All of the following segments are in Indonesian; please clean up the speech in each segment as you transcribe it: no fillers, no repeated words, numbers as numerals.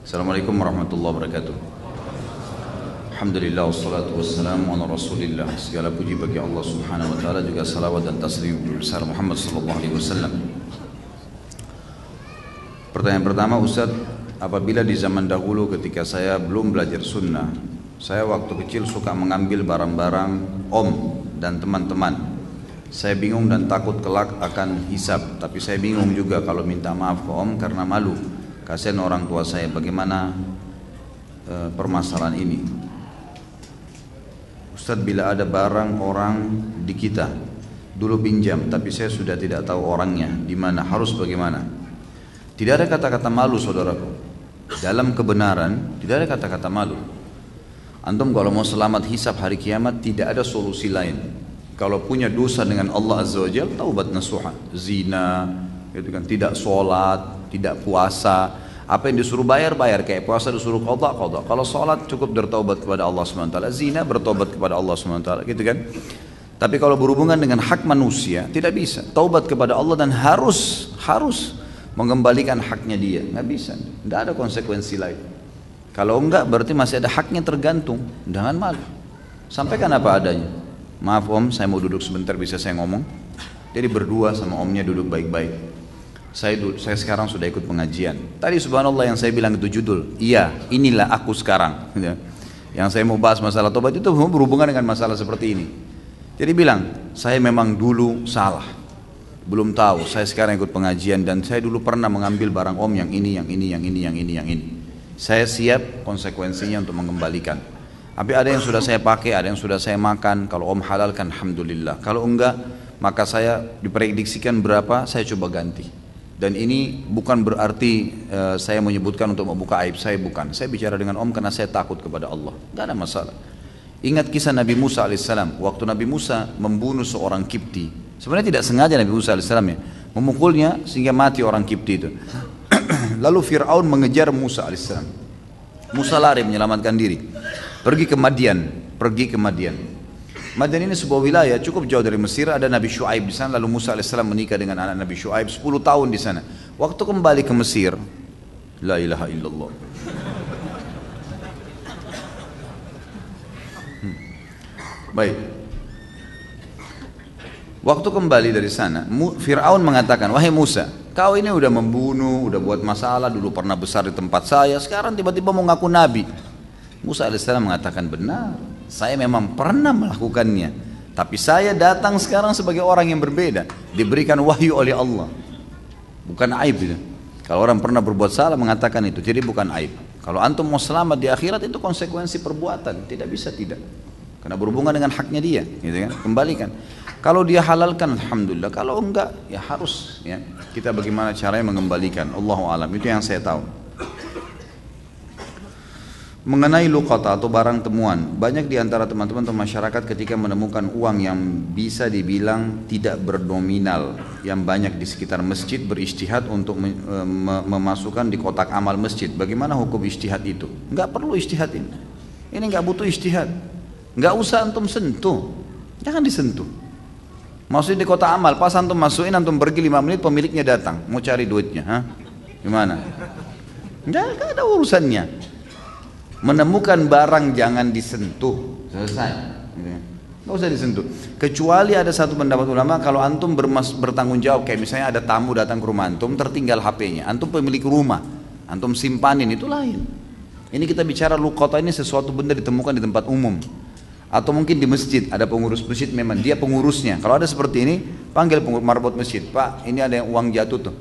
Assalamualaikum warahmatullahi wabarakatuh. Alhamdulillah wassalatu wassalamu ala rasulillah. Segala puji bagi Allah subhanahu wa ta'ala, juga salawat dan taslim besar Muhammad sallallahu alaihi wasallam. Pertanyaan pertama, Ustaz, apabila di zaman dahulu ketika saya belum belajar sunnah, saya waktu kecil suka mengambil barang-barang om dan teman-teman. Saya bingung dan takut kelak akan hisab, tapi saya bingung juga kalau minta maaf ke om karena malu. Kasihan orang tua saya, bagaimana permasalahan ini? Ustaz, bila ada barang orang di kita dulu pinjam, tapi saya sudah tidak tahu orangnya di mana, harus bagaimana? Tidak ada kata-kata malu, saudaraku. Dalam kebenaran tidak ada kata-kata malu. Antum kalau mau selamat hisab hari kiamat, tidak ada solusi lain. Kalau punya dosa dengan Allah Azza wa Jalla, taubat nasuha, zina, gitu kan, tidak sholat, tidak puasa, apa yang disuruh bayar, kayak puasa disuruh qadha. Kalau sholat cukup bertaubat kepada Allah SWT, zina bertaubat kepada Allah SWT, gitu kan. Tapi kalau berhubungan dengan hak manusia, tidak bisa. Taubat kepada Allah dan harus mengembalikan haknya dia, nggak bisa, nggak ada konsekuensi lain. Kalau enggak berarti masih ada haknya tergantung, jangan malu. Sampaikan apa adanya. Maaf om, saya mau duduk sebentar, bisa saya ngomong? Jadi berdua sama omnya duduk baik-baik. Saya sekarang sudah ikut pengajian. Tadi subhanallah yang saya bilang itu judul, iya inilah aku sekarang. Yang saya mau bahas masalah tobat itu berhubungan dengan masalah seperti ini. Jadi bilang, saya memang dulu salah, belum tahu, saya sekarang ikut pengajian dan saya dulu pernah mengambil barang om yang ini. Saya siap konsekuensinya untuk mengembalikan. Tapi ada yang sudah saya pakai, ada yang sudah saya makan. Kalau om halalkan, alhamdulillah. Kalau enggak, maka saya diprediksikan berapa, saya coba ganti. Dan ini bukan berarti saya menyebutkan untuk membuka aib saya, bukan. Saya bicara dengan om karena saya takut kepada Allah. Tidak ada masalah. Ingat kisah Nabi Musa alaihissalam. Waktu Nabi Musa membunuh seorang Kipti. Sebenarnya tidak sengaja Nabi Musa alaihissalam ya, memukulnya sehingga mati orang Kipti itu. Lalu Fir'aun mengejar Musa alaihissalam. Musa lari menyelamatkan diri. Pergi ke Madian. Madian ini sebuah wilayah cukup jauh dari Mesir. Ada Nabi Syuaib di sana. Lalu Musa alaihissalam menikah dengan anak Nabi Syuaib 10 tahun di sana. Waktu kembali ke Mesir, la ilaha illallah. Baik. Waktu kembali dari sana, Fir'aun mengatakan, wahai Musa, kau ini udah membunuh, udah buat masalah, dulu pernah besar di tempat saya, sekarang tiba-tiba mau ngaku nabi. Musa alaihissalam mengatakan, benar, saya memang pernah melakukannya, tapi saya datang sekarang sebagai orang yang berbeda, diberikan wahyu oleh Allah. Bukan aib itu. Kalau orang pernah berbuat salah mengatakan itu, jadi bukan aib. Kalau antum mau selamat di akhirat, itu konsekuensi perbuatan, tidak bisa tidak. Karena berhubungan dengan haknya dia, gitu kan? Kembalikan. Kalau dia halalkan, alhamdulillah. Kalau enggak, ya harus. Ya. Kita bagaimana caranya mengembalikan? Allahu a'lam. Itu yang saya tahu. Mengenai luqata atau barang temuan, banyak di antara teman-teman atau masyarakat ketika menemukan uang yang bisa dibilang tidak bernominal, yang banyak di sekitar masjid, berijtihad untuk memasukkan di kotak amal masjid. Bagaimana hukum ijtihad itu? Enggak perlu ijtihad ini. Ini enggak butuh ijtihad. Enggak usah antum sentuh. Jangan disentuh. Maksudnya di kota amal, pas antum masukin, antum pergi 5 menit, pemiliknya datang, mau cari duitnya, gimana? Enggak ada urusannya. Menemukan barang jangan disentuh, selesai. Enggak usah disentuh. Kecuali ada satu pendapat ulama, kalau antum bertanggung jawab, kayak misalnya ada tamu datang ke rumah antum, tertinggal HP-nya, antum pemilik rumah, antum simpanin, itu lain. Ini kita bicara luqata, ini sesuatu benda ditemukan di tempat umum. Atau mungkin di masjid, ada pengurus masjid, memang dia pengurusnya. Kalau ada seperti ini, panggil pengurus marbot masjid, Pak, ini ada yang uang jatuh tuh.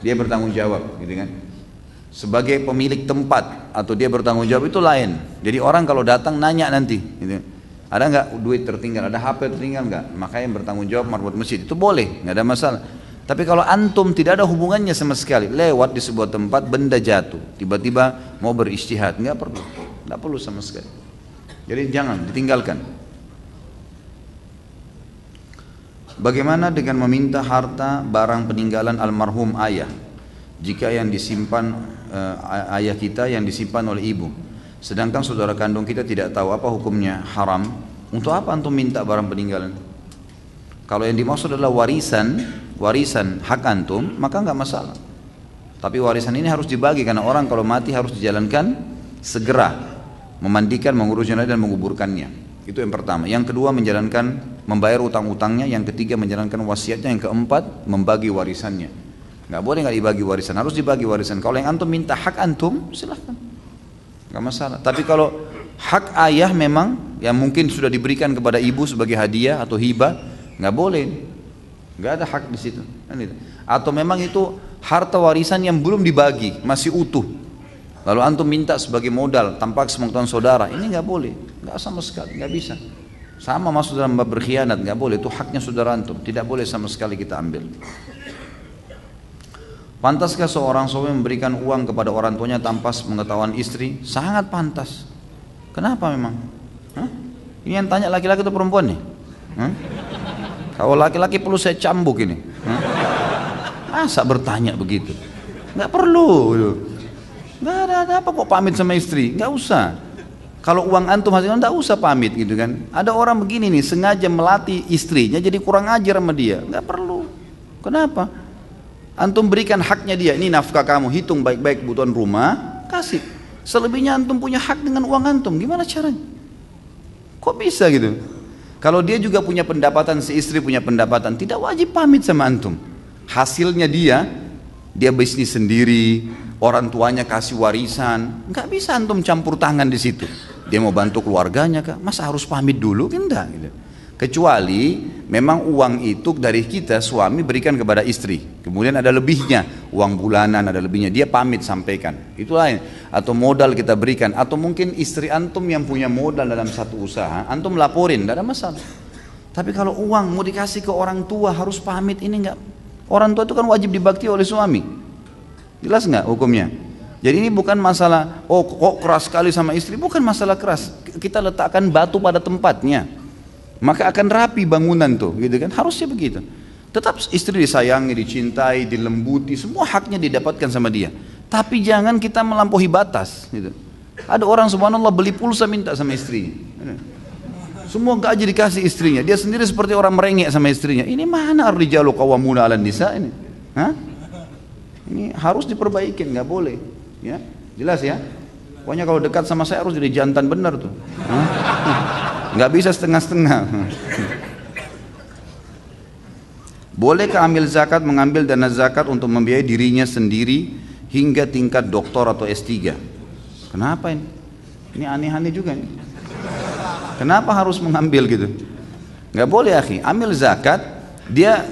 Dia bertanggung jawab, gitu kan. Sebagai pemilik tempat, atau dia bertanggung jawab, itu lain. Jadi orang kalau datang nanya nanti, gitu. Ada nggak duit tertinggal, ada HP tertinggal nggak? Makanya yang bertanggung jawab marbot masjid, itu boleh, nggak ada masalah. Tapi kalau antum tidak ada hubungannya sama sekali, lewat di sebuah tempat, benda jatuh, tiba-tiba mau berijtihad, nggak perlu sama sekali. Jadi jangan ditinggalkan. Bagaimana dengan meminta harta barang peninggalan almarhum ayah? Jika yang disimpan ayah kita yang disimpan oleh ibu, sedangkan saudara kandung kita tidak tahu, apa hukumnya? Haram. Untuk apa antum minta barang peninggalan? Kalau yang dimaksud adalah warisan hak antum, maka nggak masalah. Tapi warisan ini harus dibagi karena orang kalau mati harus dijalankan segera, memandikan, mengurus jenazah dan menguburkannya. Itu yang pertama. Yang kedua menjalankan, membayar utang-utangnya. Yang ketiga menjalankan wasiatnya. Yang keempat membagi warisannya. Nggak boleh nggak dibagi warisan, harus dibagi warisan. Kalau yang antum minta hak antum, silahkan, nggak masalah. Tapi kalau hak ayah memang yang mungkin sudah diberikan kepada ibu sebagai hadiah atau hibah, nggak boleh, nggak ada hak di situ. Atau memang itu harta warisan yang belum dibagi, masih utuh. Lalu antum minta sebagai modal tanpa sepengetahuan saudara, ini nggak boleh, nggak sama sekali, nggak bisa. Sama masuk dalam bab berkhianat, nggak boleh. Itu haknya saudara antum, tidak boleh sama sekali kita ambil. Pantaskah seorang suami memberikan uang kepada orang tuanya tanpa pengetahuan istri? Sangat pantas. Kenapa memang? Hah? Ini yang tanya laki-laki atau perempuan nih? Hah? Kalau laki-laki perlu saya cambuk ini. Hah? Masa bertanya begitu? Nggak perlu. Nggak ada apa kok pamit sama istri? Nggak usah. Kalau uang antum hasilnya nggak usah pamit gitu kan. Ada orang begini nih sengaja melatih istrinya jadi kurang ajar sama dia. Nggak perlu. Kenapa? Antum berikan haknya dia. Ini nafkah kamu, hitung baik-baik kebutuhan rumah, kasih. Selebihnya antum punya hak dengan uang antum. Gimana caranya? Kok bisa gitu? Kalau dia juga punya pendapatan, si istri punya pendapatan, tidak wajib pamit sama antum. Hasilnya dia bisnis sendiri, orang tuanya kasih warisan, nggak bisa antum campur tangan di situ. Dia mau bantu keluarganya kah? Masa harus pamit dulu? Kan enggak gitu. Kecuali memang uang itu dari kita suami berikan kepada istri, kemudian ada lebihnya, uang bulanan ada lebihnya, dia pamit sampaikan, itu lain. Atau modal kita berikan, atau mungkin istri antum yang punya modal dalam satu usaha, antum laporin, tidak ada masalah. Tapi kalau uang mau dikasih ke orang tua harus pamit, ini enggak. Orang tua itu kan wajib dibakti oleh suami, jelas nggak hukumnya? Jadi ini bukan masalah, oh kok keras sekali sama istri, bukan masalah keras. Kita letakkan batu pada tempatnya, maka akan rapi bangunan tuh, gitu kan? Harusnya begitu. Tetap istri disayangi, dicintai, dilembuti, semua haknya didapatkan sama dia. Tapi jangan kita melampaui batas, gitu. Ada orang subhanallah beli pulsa minta sama istrinya. Semua gaji dikasih istrinya, dia sendiri seperti orang merengek sama istrinya. Ini mana ar-rijalu qawwamuna 'alan nisa ini? Hah? Ini harus diperbaikin, nggak boleh. Ya, jelas ya. Pokoknya kalau dekat sama saya harus jadi jantan benar tuh. Hah? Nggak bisa setengah-setengah. Bolehkah amil zakat mengambil dana zakat untuk membiayai dirinya sendiri hingga tingkat doktor atau S3? Kenapa ini? Ini aneh-aneh juga nih. Kenapa harus mengambil gitu? Nggak boleh akhi. Amil zakat dia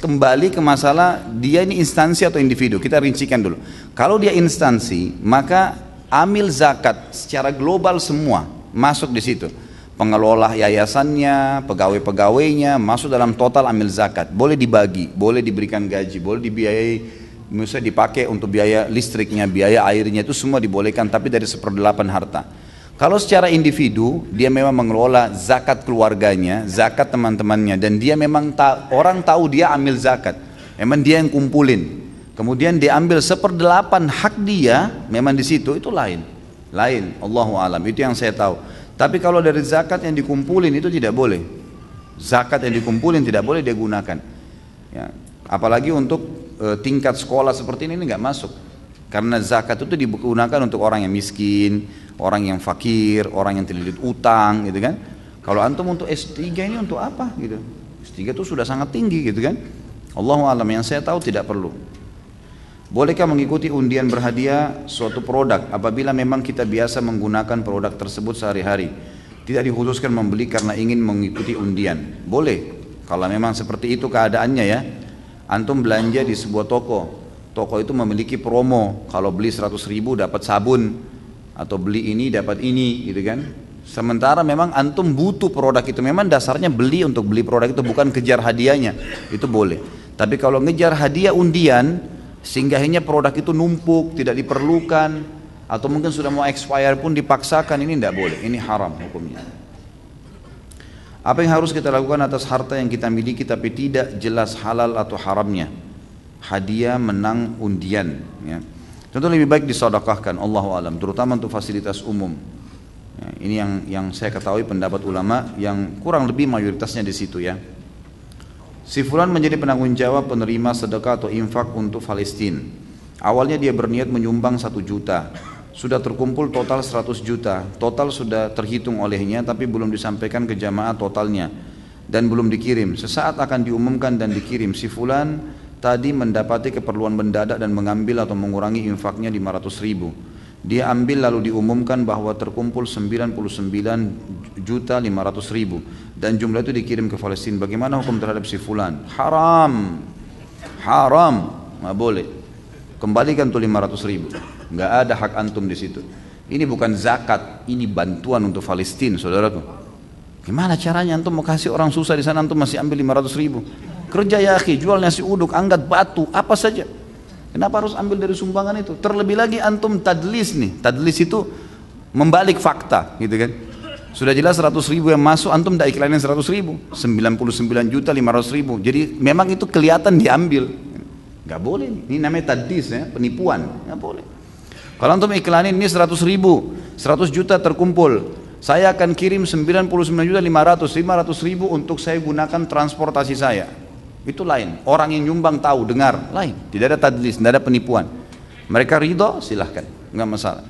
kembali ke masalah dia ini instansi atau individu. Kita rincikan dulu. Kalau dia instansi, maka amil zakat secara global semua masuk di situ. Pengelola yayasannya, pegawai-pegawainya masuk dalam total amil zakat. Boleh dibagi, boleh diberikan gaji, boleh dibiayai, misalnya dipakai untuk biaya listriknya, biaya airnya, itu semua dibolehkan, tapi dari 1/8 harta. Kalau secara individu, dia memang mengelola zakat keluarganya, zakat teman-temannya, dan dia memang orang tahu dia amil zakat, memang dia yang kumpulin. Kemudian dia ambil 1/8 hak dia, memang di situ, itu lain. Allahu alam, itu yang saya tahu. Tapi kalau dari zakat yang dikumpulin itu tidak boleh. Zakat yang dikumpulin tidak boleh dia gunakan. Ya, apalagi untuk tingkat sekolah seperti ini nggak masuk. Karena zakat itu digunakan untuk orang yang miskin, orang yang fakir, orang yang terlilit utang, gitu kan. Kalau antum untuk S3 ini untuk apa gitu? S3 itu sudah sangat tinggi gitu kan. Allahu alam, yang saya tahu tidak perlu. Bolehkah mengikuti undian berhadiah suatu produk apabila memang kita biasa menggunakan produk tersebut sehari-hari? Tidak dikhususkan membeli karena ingin mengikuti undian. Boleh, kalau memang seperti itu keadaannya ya. Antum belanja di sebuah toko, toko itu memiliki promo, kalau beli 100.000 dapat sabun, atau beli ini dapat ini gitu kan. Sementara memang antum butuh produk itu, memang dasarnya beli untuk beli produk itu, bukan kejar hadiahnya, itu boleh. Tapi kalau ngejar hadiah undian sehingga akhirnya produk itu numpuk, tidak diperlukan, atau mungkin sudah mau expire pun dipaksakan, ini tidak boleh, ini haram hukumnya. Apa yang harus kita lakukan atas harta yang kita miliki tapi tidak jelas halal atau haramnya? Hadiah, menang undian ya. Tentu lebih baik disedekahkan, Allahu alam, terutama untuk fasilitas umum ya, ini yang saya ketahui pendapat ulama yang kurang lebih mayoritasnya di situ ya. Si fulan menjadi penanggung jawab penerima sedekah atau infak untuk Palestina. Awalnya dia berniat menyumbang 1 juta. Sudah terkumpul total 100 juta. Total sudah terhitung olehnya tapi belum disampaikan ke jamaah totalnya. Dan belum dikirim. Sesaat akan diumumkan dan dikirim. Si fulan tadi mendapati keperluan mendadak dan mengambil atau mengurangi infaknya 500 ribu. Dia ambil lalu diumumkan bahwa terkumpul 99 juta 500 ribu. Dan jumlah itu dikirim ke Palestina. Bagaimana hukum terhadap si fulan? Haram. Haram. Nggak boleh. Kembalikan tuh 500 ribu. Nggak ada hak antum di situ. Ini bukan zakat, ini bantuan untuk Palestina, saudaraku. Gimana caranya antum mau kasih orang susah di sana, antum masih ambil 500 ribu? Kerja ya akhi, jual nasi uduk, angkat batu, apa saja. Kenapa harus ambil dari sumbangan itu? Terlebih lagi antum tadlis nih. Tadlis itu membalik fakta, gitu kan? Sudah jelas 100 ribu yang masuk, antum tidak iklanin 100 ribu, 99 juta 500 ribu. Jadi memang itu kelihatan diambil. Nggak boleh, ini namanya tadlis ya, penipuan, nggak boleh. Kalau antum iklanin ini 100 ribu, 100 juta terkumpul, saya akan kirim 99 juta 500 ribu untuk saya gunakan transportasi saya. Itu lain, orang yang nyumbang tahu, dengar, lain. Tidak ada tadlis, tidak ada penipuan. Mereka ridho, silahkan, nggak masalah.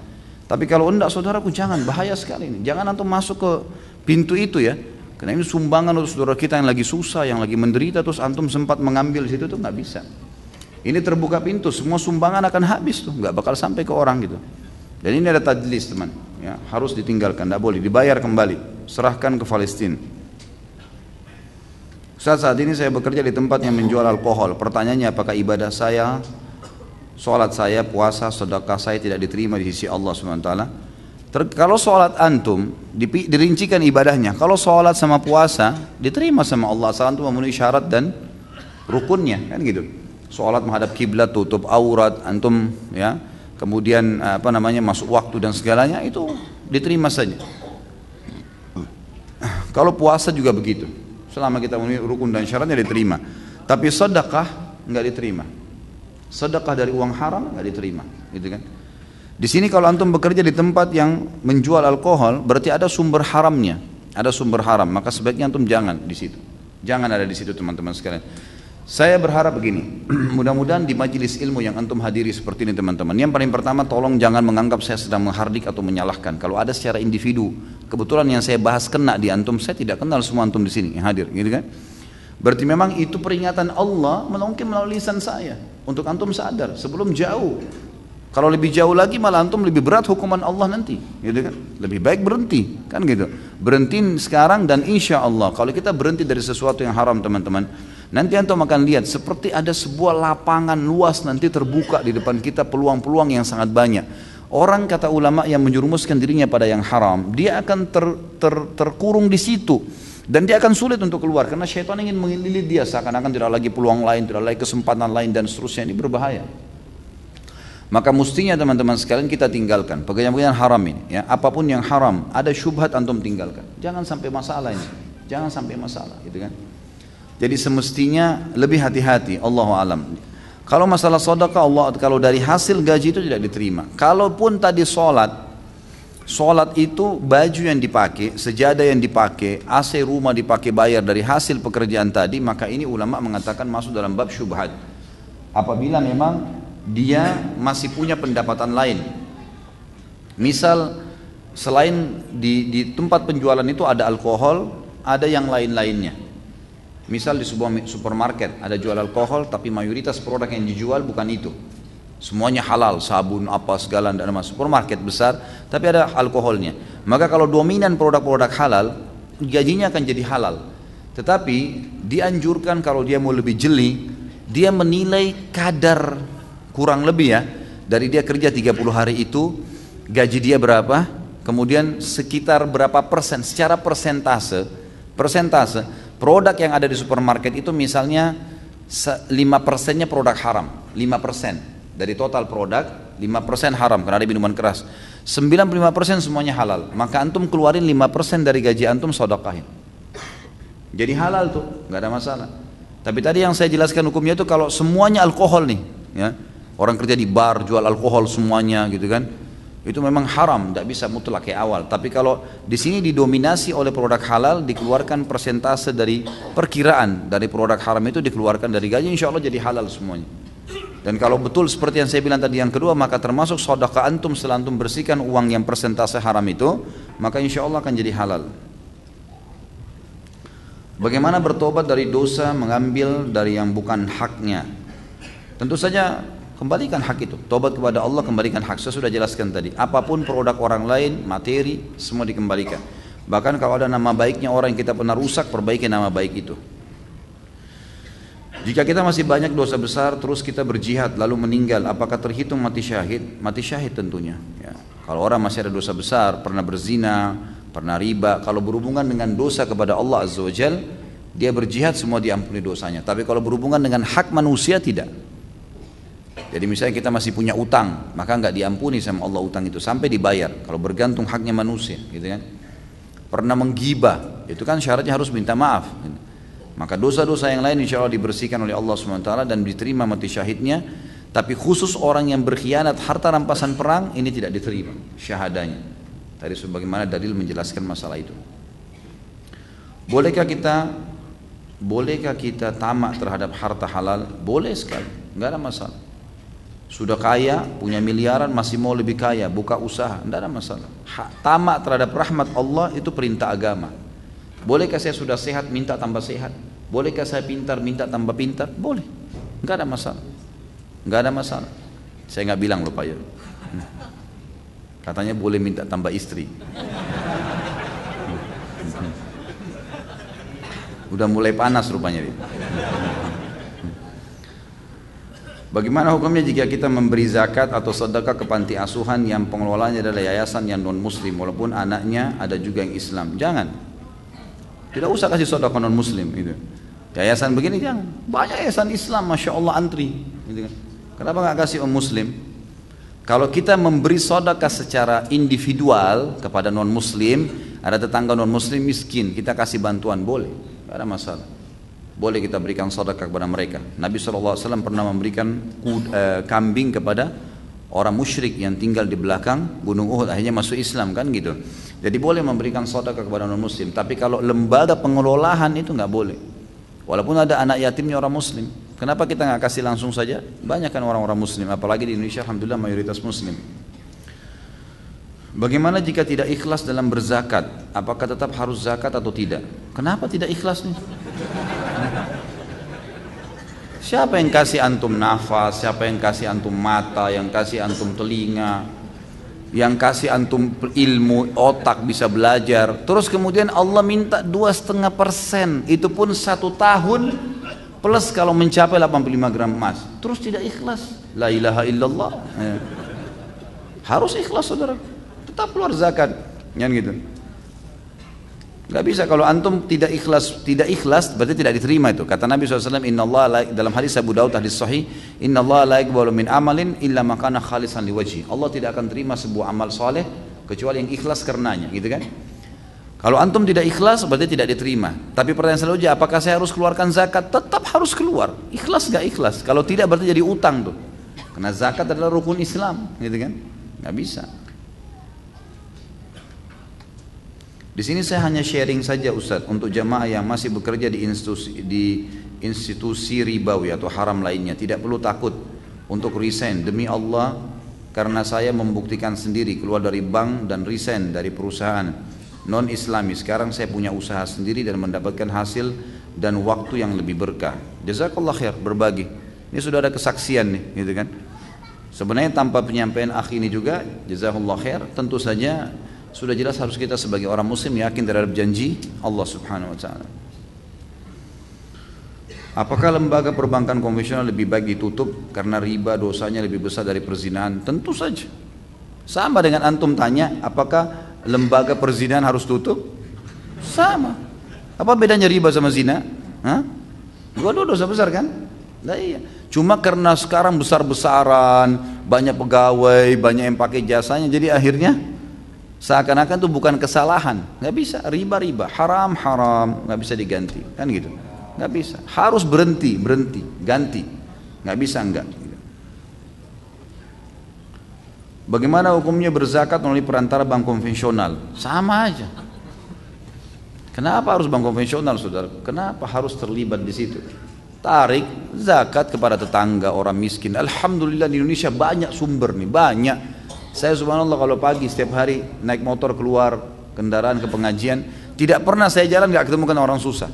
Tapi kalau enggak saudaraku, jangan, bahaya sekali ini. Jangan antum masuk ke pintu itu ya. Karena ini sumbangan untuk saudara kita yang lagi susah, yang lagi menderita, terus antum sempat mengambil di situ tuh nggak bisa. Ini terbuka pintu, semua sumbangan akan habis tuh, nggak bakal sampai ke orang gitu. Dan ini ada tadlis teman, ya, harus ditinggalkan, nggak boleh, dibayar kembali, serahkan ke Palestina. Saat ini saya bekerja di tempat yang menjual alkohol. Pertanyaannya, apakah ibadah saya, sholat saya, puasa, sedekah saya tidak diterima di sisi Allah SWT? Kalau sholat antum dirincikan ibadahnya. Kalau sholat sama puasa diterima sama Allah asal antum memenuhi syarat dan rukunnya, kan gitu. Sholat menghadap kiblat, tutup aurat antum, ya. Kemudian masuk waktu dan segalanya itu diterima saja. Kalau puasa juga begitu. Selama kita memenuhi rukun dan syaratnya diterima. Tapi sedekah nggak diterima. Sedekah dari uang haram nggak diterima, gitu kan? Di sini kalau antum bekerja di tempat yang menjual alkohol, berarti ada sumber haramnya, ada sumber haram. Maka sebaiknya antum jangan di situ, jangan ada di situ teman-teman sekalian. Saya berharap begini, mudah-mudahan di majelis ilmu yang antum hadiri seperti ini teman-teman. Yang paling pertama, tolong jangan menganggap saya sedang menghardik atau menyalahkan. Kalau ada secara individu, kebetulan yang saya bahas kena di antum, saya tidak kenal semua antum di sini yang hadir, gitu kan? Berarti memang itu peringatan Allah mungkin melalui lisan saya untuk antum sadar sebelum jauh. Kalau lebih jauh lagi malah antum lebih berat hukuman Allah nanti, gitu kan? Lebih baik berhenti, kan gitu. Berhenti sekarang dan insya Allah kalau kita berhenti dari sesuatu yang haram teman-teman, nanti antum akan lihat seperti ada sebuah lapangan luas nanti terbuka di depan kita, peluang-peluang yang sangat banyak. Orang kata ulama yang menjerumuskan dirinya pada yang haram, dia akan terkurung di situ. Dan dia akan sulit untuk keluar karena syaitan ingin mengelilit dia seakan-akan tidak lagi peluang lain, tidak lagi kesempatan lain dan seterusnya. Ini berbahaya. Maka mestinya teman-teman sekalian kita tinggalkan pekerjaan-pekerjaan haram ini, ya. Apapun yang haram, ada syubhat antum tinggalkan. Jangan sampai masalah ini. Jangan sampai masalah, gitu kan? Jadi semestinya lebih hati-hati, Allahu alam. Kalau masalah sedekah, Allah kalau dari hasil gaji itu tidak diterima. Kalaupun tadi Sholat itu baju yang dipakai, sejadah yang dipakai, AC rumah dipakai bayar dari hasil pekerjaan tadi, maka ini ulama mengatakan masuk dalam bab syubhat. Apabila memang dia masih punya pendapatan lain. Misal selain di tempat penjualan itu ada alkohol, ada yang lain-lainnya. Misal di sebuah supermarket ada jual alkohol tapi mayoritas produk yang dijual bukan itu. Semuanya halal, sabun apa segala, tidak ada supermarket besar tapi ada alkoholnya. Maka kalau dominan produk-produk halal, gajinya akan jadi halal. Tetapi dianjurkan kalau dia mau lebih jeli, dia menilai kadar kurang lebih ya, dari dia kerja 30 hari itu gaji dia berapa, kemudian sekitar berapa persen secara persentase produk yang ada di supermarket itu misalnya 5%-nya produk haram, 5% dari total produk, 5% haram karena ada minuman keras. 95% semuanya halal. Maka antum keluarin 5% dari gaji antum sedekahin. Jadi halal tuh, nggak ada masalah. Tapi tadi yang saya jelaskan hukumnya itu kalau semuanya alkohol nih, ya. Orang kerja di bar jual alkohol semuanya gitu kan. Itu memang haram, tidak bisa mutlak kayak awal. Tapi kalau di sini didominasi oleh produk halal, dikeluarkan persentase dari perkiraan dari produk haram itu dikeluarkan dari gaji, insya Allah jadi halal semuanya. Dan kalau betul seperti yang saya bilang tadi yang kedua, maka termasuk sedekah antum setelah antum bersihkan uang yang persentase haram itu, maka insya Allah akan jadi halal. Bagaimana bertobat dari dosa mengambil dari yang bukan haknya? Tentu saja kembalikan hak itu. Tobat kepada Allah, kembalikan hak. Saya sudah jelaskan tadi. Apapun produk orang lain, materi, semua dikembalikan. Bahkan kalau ada nama baiknya orang yang kita pernah rusak, perbaiki nama baik itu. Jika kita masih banyak dosa besar, terus kita berjihad lalu meninggal, apakah terhitung mati syahid? Mati syahid tentunya. Ya. Kalau orang masih ada dosa besar, pernah berzina, pernah riba, kalau berhubungan dengan dosa kepada Allah Azza wa Jal, dia berjihad semua diampuni dosanya. Tapi kalau berhubungan dengan hak manusia tidak. Jadi misalnya kita masih punya utang, maka nggak diampuni sama Allah utang itu sampai dibayar. Kalau bergantung haknya manusia, gitu kan? Pernah menggibah, itu kan syaratnya harus minta maaf. Maka dosa-dosa yang lain insya Allah dibersihkan oleh Allah SWT dan diterima mati syahidnya. Tapi khusus orang yang berkhianat harta rampasan perang, ini tidak diterima syahadanya. Tadi sebagaimana dalil menjelaskan masalah itu. Bolehkah kita tamak terhadap harta halal? Boleh sekali, nggak ada masalah. Sudah kaya, punya miliaran, masih mau lebih kaya, buka usaha, nggak ada masalah. Tamak terhadap rahmat Allah itu perintah agama. Bolehkah saya sudah sehat minta tambah sehat? Bolehkah saya pintar minta tambah pintar? Boleh, nggak ada masalah, nggak ada masalah. Saya nggak bilang loh Pak ya. Katanya boleh minta tambah istri. Udah mulai panas rupanya. Bagaimana hukumnya jika kita memberi zakat atau sedekah ke panti asuhan yang pengelolanya adalah yayasan yang non muslim walaupun anaknya ada juga yang Islam? Jangan. Tidak usah kasih sedekah non muslim itu. Yayasan begini jangan. Banyak yayasan Islam, masya Allah antri. Gitu kan. Kenapa nggak kasih muslim? Kalau kita memberi sedekah secara individual kepada non muslim, ada tetangga non muslim miskin, kita kasih bantuan boleh, nggak ada masalah. Boleh kita berikan sedekah kepada mereka. Nabi SAW pernah memberikan kambing kepada orang musyrik yang tinggal di belakang Gunung Uhud, akhirnya masuk Islam kan gitu. Jadi boleh memberikan sedekah kepada non muslim, tapi kalau lembaga pengelolaan itu nggak boleh. Walaupun ada anak yatimnya orang muslim, kenapa kita nggak kasih langsung saja? Banyak kan orang-orang muslim, apalagi di Indonesia alhamdulillah mayoritas muslim. Bagaimana jika tidak ikhlas dalam berzakat? Apakah tetap harus zakat atau tidak? Kenapa tidak ikhlas nih? Siapa yang kasih antum nafas? Siapa yang kasih antum mata? Yang kasih antum telinga? Yang kasih antum ilmu, otak bisa belajar. Terus kemudian Allah minta 2,5%. Itu pun 1 tahun plus kalau mencapai 85 gram emas. Terus tidak ikhlas. La ilaha illallah. Ya. Harus ikhlas saudara. Tetap keluar zakat. Yang gitu. Gak bisa kalau antum tidak ikhlas berarti tidak diterima itu. Kata Nabi SAW, Inna Allah dalam hadis Abu Daud hadis sahih, Inna Allah la yaqbalu min amalin illa ma kana khalisan liwajhi. Allah tidak akan terima sebuah amal soleh kecuali yang ikhlas karenanya, gitu kan? Kalau antum tidak ikhlas berarti tidak diterima. Tapi pertanyaan selanjutnya, apakah saya harus keluarkan zakat? Tetap harus keluar. Ikhlas gak ikhlas? Kalau tidak berarti jadi utang tuh. Karena zakat adalah rukun Islam, gitu kan? Gak bisa. Di sini saya hanya sharing saja Ustaz untuk jamaah yang masih bekerja di institusi ribawi atau haram lainnya, tidak perlu takut untuk resign demi Allah, karena saya membuktikan sendiri keluar dari bank dan resign dari perusahaan non Islami. Sekarang saya punya usaha sendiri dan mendapatkan hasil dan waktu yang lebih berkah. Jazakallah khair, berbagi. Ini sudah ada kesaksian nih, gitu kan? Sebenarnya tanpa penyampaian akhi ini juga, jazakallah khair, tentu saja sudah jelas harus kita sebagai orang muslim yakin terhadap janji Allah Subhanahu wa taala. Apakah lembaga perbankan konvensional lebih baik ditutup karena riba dosanya lebih besar dari perzinahan? Tentu saja. Sama dengan antum tanya, apakah lembaga perzinahan harus tutup? Sama. Apa bedanya riba sama zina? Hah? Dua-dua dosa besar kan? Nah, iya. Cuma karena sekarang besar-besaran, banyak pegawai, banyak yang pakai jasanya, jadi akhirnya seakan-akan itu bukan kesalahan. Nggak bisa, riba, haram, nggak bisa diganti, kan gitu. Nggak bisa, harus berhenti, ganti. Nggak bisa, enggak. Bagaimana hukumnya berzakat melalui perantara bank konvensional? Sama aja. Kenapa harus bank konvensional, saudara? Kenapa harus terlibat di situ? tarik zakat kepada tetangga, orang miskin. Alhamdulillah di Indonesia banyak sumber nih, banyak. Saya subhanallah kalau pagi setiap hari naik motor keluar kendaraan ke pengajian, tidak pernah saya jalan gak ketemukan orang susah.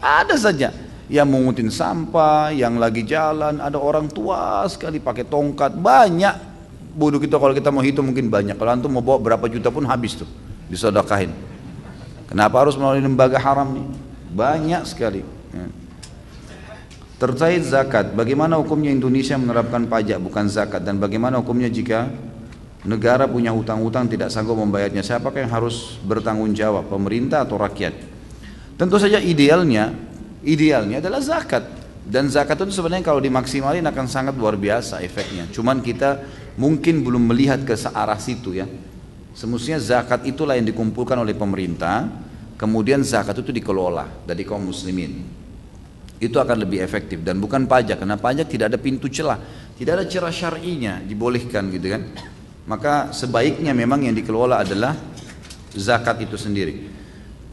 Ada saja yang mengutin sampah, yang lagi jalan, ada orang tua sekali pakai tongkat, banyak. Bodoh kita kalau kita mau hitung mungkin banyak. Kalau antum mau bawa berapa juta pun habis tuh disedekahin. Kenapa harus melalui lembaga haram nih? Banyak sekali. Terkait zakat, bagaimana hukumnya Indonesia menerapkan pajak bukan zakat, dan bagaimana hukumnya jika negara punya hutang-hutang tidak sanggup membayarnya? Siapakah yang harus bertanggung jawab, pemerintah atau rakyat? Tentu saja idealnya adalah zakat, dan zakat itu sebenarnya kalau dimaksimalin akan sangat luar biasa efeknya. Cuman kita mungkin belum melihat ke arah situ ya. Semestinya zakat itulah yang dikumpulkan oleh pemerintah, kemudian zakat itu dikelola dari kaum muslimin. Itu akan lebih efektif dan bukan pajak, karena pajak tidak ada pintu celah, tidak ada celah syar'inya dibolehkan gitu kan. Maka sebaiknya memang yang dikelola adalah zakat itu sendiri.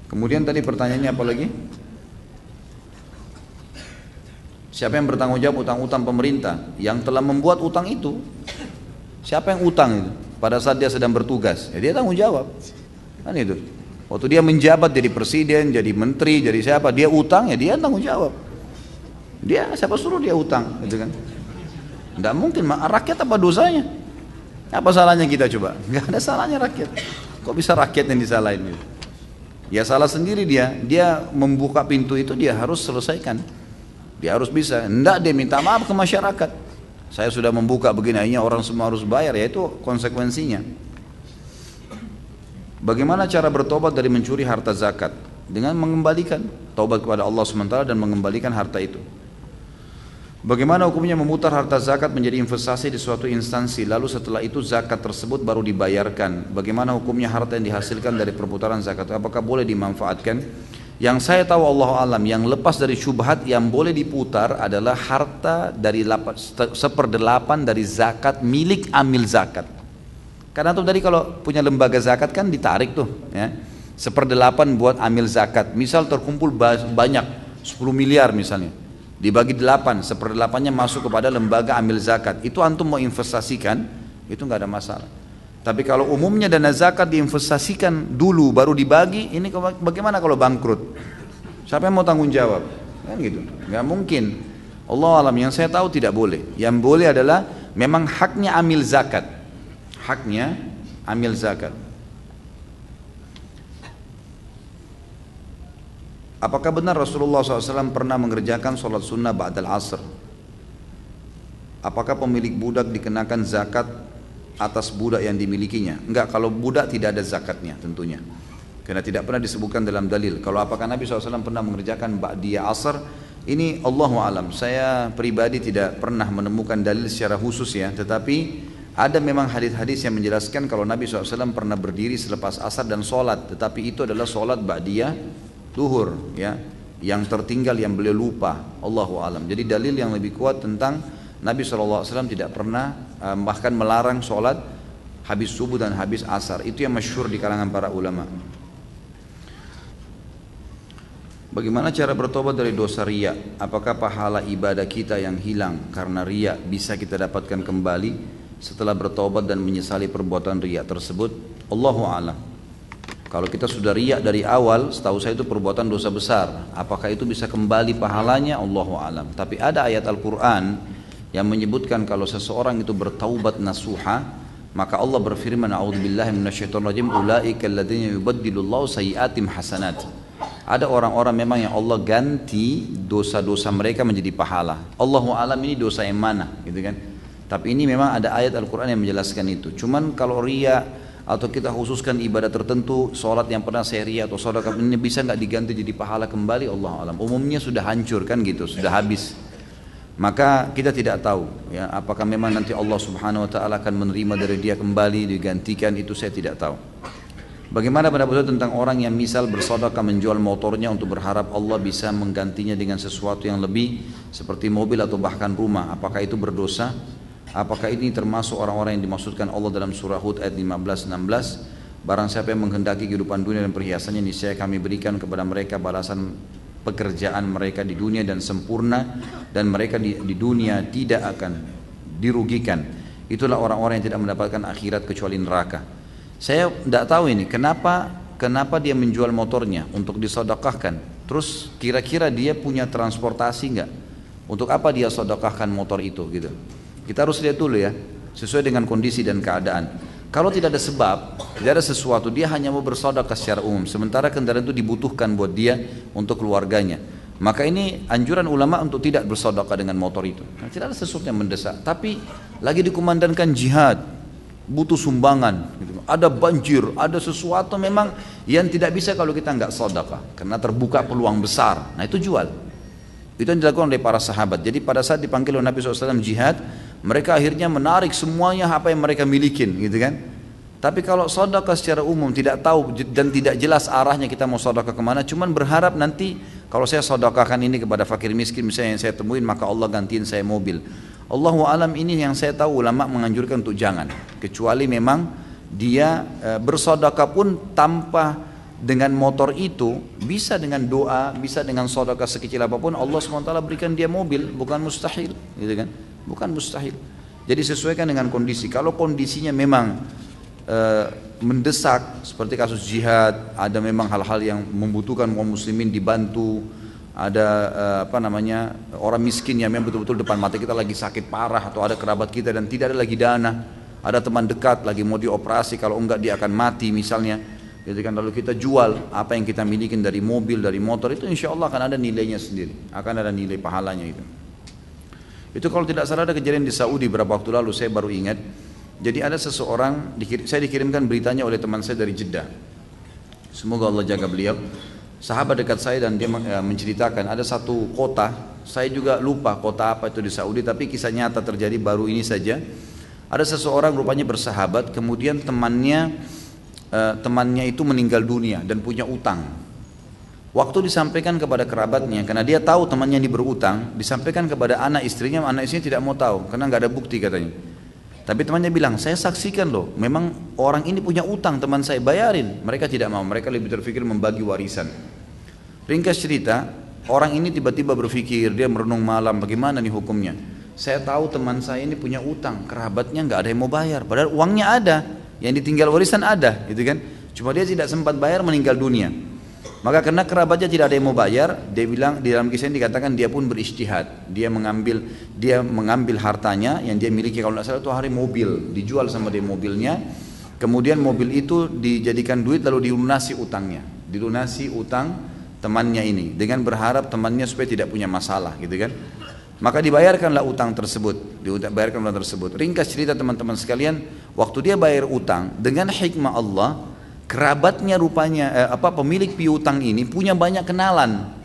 Kemudian tadi pertanyaannya apa lagi? Siapa yang bertanggung jawab utang-utang pemerintah yang telah membuat utang itu? Siapa yang utang itu? Pada saat dia sedang bertugas, ya dia tanggung jawab. Kan itu. Waktu dia menjabat jadi presiden, jadi menteri, jadi siapa, dia utang ya dia tanggung jawab. Dia siapa suruh dia utang, gitu kan? Tidak mungkin, rakyat apa dosanya? Apa salahnya kita coba? Nggak ada salahnya rakyat. Kok bisa rakyat yang disalahin? Gitu? Ya salah sendiri dia membuka pintu itu dia harus selesaikan. Dia harus bisa. Enggak, dia minta maaf ke masyarakat. Saya sudah membuka begini, akhirnya orang semua harus bayar, ya itu konsekuensinya. Bagaimana cara bertobat dari mencuri harta zakat? Dengan mengembalikan, taubat kepada Allah SWT dan mengembalikan harta itu. Bagaimana hukumnya memutar harta zakat menjadi investasi di suatu instansi, lalu setelah itu zakat tersebut baru dibayarkan? Bagaimana hukumnya harta yang dihasilkan dari perputaran zakat? Apakah boleh dimanfaatkan? Yang saya tahu Allah alam, yang lepas dari syubhat yang boleh diputar adalah harta dari 1/8 dari zakat milik amil zakat. Karena tuh tadi kalau punya lembaga zakat kan ditarik tuh ya, 1/8 buat amil zakat. Misal terkumpul banyak 10 miliar misalnya, dibagi 8, 1/8-nya masuk kepada lembaga amil zakat. Itu antum mau investasikan, itu nggak ada masalah. Tapi kalau umumnya dana zakat diinvestasikan dulu baru dibagi, ini bagaimana kalau bangkrut? Siapa yang mau tanggung jawab? Kan gitu, nggak mungkin. Allah alam, yang saya tahu tidak boleh. Yang boleh adalah memang haknya amil zakat, haknya amil zakat. Apakah benar Rasulullah SAW pernah mengerjakan sholat sunnah ba'dal asr? Apakah pemilik budak dikenakan zakat atas budak yang dimilikinya? Enggak, kalau budak tidak ada zakatnya tentunya, karena tidak pernah disebutkan dalam dalil. Kalau apakah Nabi SAW pernah mengerjakan ba'diyah asr, ini Allahu alam. Saya pribadi tidak pernah menemukan dalil secara khusus ya, tetapi ada memang hadis-hadis yang menjelaskan kalau Nabi SAW pernah berdiri selepas asar dan sholat, tetapi itu adalah sholat ba'diyah duhur ya, yang tertinggal yang beliau lupa. Allahu alam. Jadi dalil yang lebih kuat tentang Nabi SAW tidak pernah bahkan melarang sholat habis subuh dan habis asar. Itu yang masyhur di kalangan para ulama. Bagaimana cara bertobat dari dosa riya? Apakah pahala ibadah kita yang hilang karena riya bisa kita dapatkan kembali setelah bertobat dan menyesali perbuatan riya tersebut? Allahu a'lam. Kalau kita sudah riya dari awal, setahu saya itu perbuatan dosa besar. Apakah itu bisa kembali pahalanya? Allahu a'lam. Tapi ada ayat Al-Quran yang menyebutkan kalau seseorang itu bertaubat nasuha, maka Allah berfirman, a'udzubillahi minasyaitonirrajim, ulaika alladzina yubaddilullahu sayyi'atim hasanat. Ada orang-orang memang yang Allah ganti dosa-dosa mereka menjadi pahala. Allahu a'lam ini dosa yang mana, gitu kan? Tapi ini memang ada ayat Al-Quran yang menjelaskan itu. Cuman kalau riya atau kita khususkan ibadah tertentu, sholat yang pernah saya riya atau sedekah ini bisa nggak diganti jadi pahala kembali? Allahu a'lam. Umumnya sudah hancur kan gitu, sudah habis. Maka kita tidak tahu ya, apakah memang nanti Allah Subhanahu wa taala akan menerima dari dia kembali, digantikan, itu saya tidak tahu. Bagaimana pendapat tentang orang yang misal bersedekah menjual motornya untuk berharap Allah bisa menggantinya dengan sesuatu yang lebih seperti mobil atau bahkan rumah? Apakah itu berdosa? Apakah ini termasuk orang-orang yang dimaksudkan Allah dalam surah Hud ayat 15-16? Barang siapa yang menghendaki kehidupan dunia dan perhiasannya, niscaya kami berikan kepada mereka balasan pekerjaan mereka di dunia dan sempurna, dan mereka di dunia tidak akan dirugikan. Itulah orang-orang yang tidak mendapatkan akhirat kecuali neraka. Saya tidak tahu ini kenapa dia menjual motornya untuk disodokahkan. Terus kira-kira dia punya transportasi enggak? Untuk apa dia sodokahkan motor itu gitu? Kita harus lihat dulu ya, sesuai dengan kondisi dan keadaan. Kalau tidak ada sebab, tidak ada sesuatu, dia hanya mau bersodokah secara umum, sementara kendaraan itu dibutuhkan buat dia untuk keluarganya, maka ini anjuran ulama untuk tidak bersodokah dengan motor itu. Nah, tidak ada sesuatu yang mendesak, tapi lagi dikumandangkan jihad, butuh sumbangan, gitu. Ada banjir, ada sesuatu memang yang tidak bisa kalau kita nggak sodokah, karena terbuka peluang besar. Nah itu jual. Itu yang dilakukan oleh para sahabat. Jadi pada saat dipanggil oleh Nabi SAW jihad, mereka akhirnya menarik semuanya apa yang mereka milikin, gitu kan. Tapi kalau sedekah secara umum tidak tahu dan tidak jelas arahnya kita mau sedekah kemana, cuman berharap nanti kalau saya sedekahkan ini kepada fakir miskin misalnya yang saya temuin, maka Allah gantiin saya mobil. Allahu alam, ini yang saya tahu ulama menganjurkan untuk jangan, kecuali memang dia bersedekah pun tanpa dengan motor itu, bisa dengan doa, bisa dengan sedekah sekecil apapun, Allah SWT berikan dia mobil, bukan mustahil, gitu kan? Bukan mustahil. Jadi sesuaikan dengan kondisi. Kalau kondisinya memang mendesak seperti kasus jihad, ada memang hal-hal yang membutuhkan kaum muslimin dibantu, ada orang miskin yang memang betul-betul depan mata kita lagi sakit parah, atau ada kerabat kita dan tidak ada lagi dana, ada teman dekat lagi mau dioperasi, kalau enggak dia akan mati misalnya. Jadi kan lalu kita jual apa yang kita miliki dari mobil, dari motor, itu insya Allah akan ada nilainya sendiri, akan ada nilai pahalanya itu. Itu kalau tidak salah ada kejadian di Saudi beberapa waktu lalu, saya baru ingat. Jadi ada seseorang, saya dikirimkan beritanya oleh teman saya dari Jeddah. Semoga Allah jaga beliau. Sahabat dekat saya dan dia menceritakan ada satu kota, saya juga lupa kota apa itu di Saudi, tapi kisah nyata terjadi baru ini saja. Ada seseorang rupanya bersahabat, kemudian temannya itu meninggal dunia dan punya utang. Waktu disampaikan kepada kerabatnya, karena dia tahu temannya ini berutang, disampaikan kepada anak istrinya tidak mau tahu karena nggak ada bukti katanya. Tapi temannya bilang, saya saksikan loh, memang orang ini punya utang, teman saya bayarin. Mereka tidak mau, mereka lebih terpikir membagi warisan. Ringkas cerita, orang ini tiba-tiba berpikir, dia merenung malam, bagaimana nih hukumnya? Saya tahu teman saya ini punya utang, kerabatnya nggak ada yang mau bayar, padahal uangnya ada. Yang ditinggal warisan ada, gitu kan? Cuma dia tidak sempat bayar, meninggal dunia. Maka karena kerabatnya tidak ada yang mau bayar, dia bilang di dalam kisah ini dikatakan dia pun berijtihad. Dia mengambil hartanya yang dia miliki, kalau tidak salah itu hari mobil, dijual sama dia mobilnya. Kemudian mobil itu dijadikan duit lalu dilunasi utangnya, dilunasi utang temannya ini dengan berharap temannya supaya tidak punya masalah, gitu kan? Maka dibayarkanlah utang tersebut, Ringkas cerita teman-teman sekalian, waktu dia bayar utang dengan hikmah Allah, kerabatnya rupanya pemilik piutang ini punya banyak kenalan.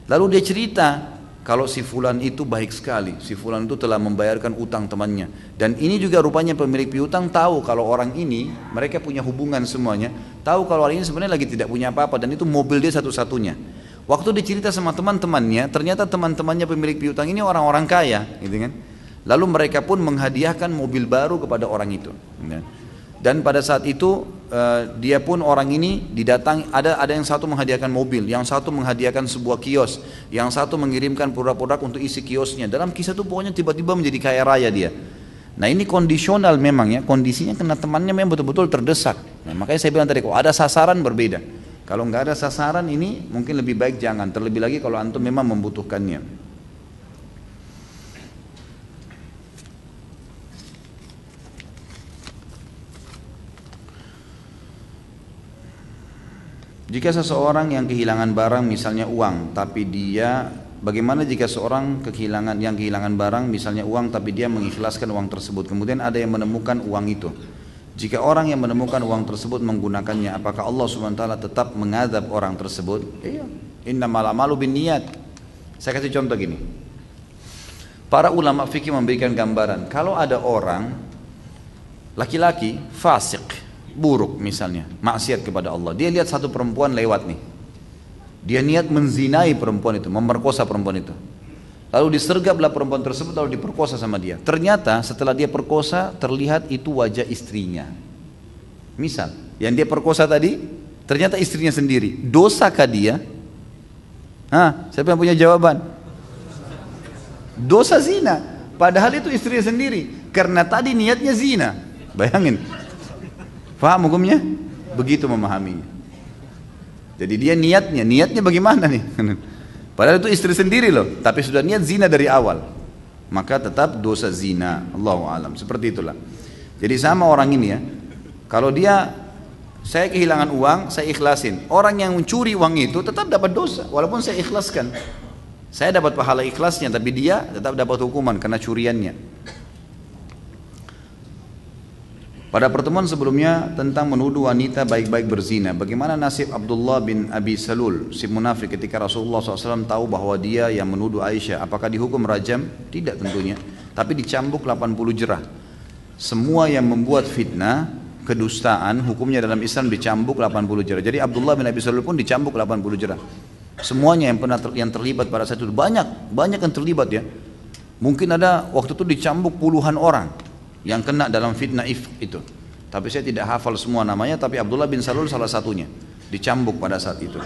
Lalu dia cerita kalau si fulan itu baik sekali, si fulan itu telah membayarkan utang temannya. Dan ini juga rupanya pemilik piutang tahu kalau orang ini, mereka punya hubungan semuanya, tahu kalau orang ini sebenarnya lagi tidak punya apa-apa dan itu mobil dia satu-satunya. Waktu dicerita sama teman-temannya, ternyata teman-temannya pemilik piutang ini orang-orang kaya, gitu kan? Lalu mereka pun menghadiahkan mobil baru kepada orang itu. Dan pada saat itu dia pun orang ini didatangi, ada yang satu menghadiahkan mobil, yang satu menghadiahkan sebuah kios, yang satu mengirimkan produk-produk untuk isi kiosnya. Dalam kisah itu pokoknya tiba-tiba menjadi kaya raya dia. Nah ini kondisional memang ya, kondisinya karena temannya memang betul-betul terdesak. Nah, makanya saya bilang tadi, kalau ada sasaran berbeda. Kalau nggak ada sasaran ini mungkin lebih baik jangan, terlebih lagi kalau antum memang membutuhkannya. Jika seseorang yang kehilangan barang misalnya uang, tapi bagaimana jika seorang kehilangan barang misalnya uang, tapi dia mengikhlaskan uang tersebut, kemudian ada yang menemukan uang itu. Jika orang yang menemukan uang tersebut menggunakannya, apakah Allah SWT tetap mengadab orang tersebut? Iya. Innamal a'malu binniyat. Saya kasih contoh gini. Para ulama fikih memberikan gambaran, kalau ada orang laki-laki fasik, buruk misalnya, maksiat kepada Allah, dia lihat satu perempuan lewat nih, dia niat menzinai perempuan itu, memerkosa perempuan itu, lalu disergaplah perempuan tersebut lalu diperkosa sama dia. Ternyata setelah dia perkosa terlihat itu wajah istrinya. Misal yang dia perkosa tadi ternyata istrinya sendiri. Dosakah dia? Hah, siapa yang punya jawaban? Dosa zina. Padahal itu istri sendiri. Karena tadi niatnya zina. Bayangin. Faham hukumnya? Begitu memahaminya. Jadi dia niatnya bagaimana nih? Padahal itu istri sendiri loh. Tapi sudah niat zina dari awal. Maka tetap dosa zina. Allahu a'lam. Seperti itulah. Jadi sama orang ini ya. Kalau dia, saya kehilangan uang, saya ikhlasin. Orang yang mencuri uang itu tetap dapat dosa, walaupun saya ikhlaskan. Saya dapat pahala ikhlasnya, tapi dia tetap dapat hukuman karena curiannya. Pada pertemuan sebelumnya tentang menuduh wanita baik-baik berzina, bagaimana nasib Abdullah bin Abi Salul, si munafik, ketika Rasulullah SAW tahu bahwa dia yang menuduh Aisyah? Apakah dihukum rajam? Tidak tentunya, tapi dicambuk 80 jerah. Semua yang membuat fitnah, kedustaan, hukumnya dalam Islam dicambuk 80 jerah. Jadi Abdullah bin Abi Salul pun dicambuk 80 jerah. Semuanya yang terlibat pada saat itu, banyak yang terlibat ya. Mungkin ada waktu itu dicambuk puluhan orang yang kena dalam fitnah ifk itu. Tapi saya tidak hafal semua namanya, tapi Abdullah bin Salul salah satunya dicambuk pada saat itu.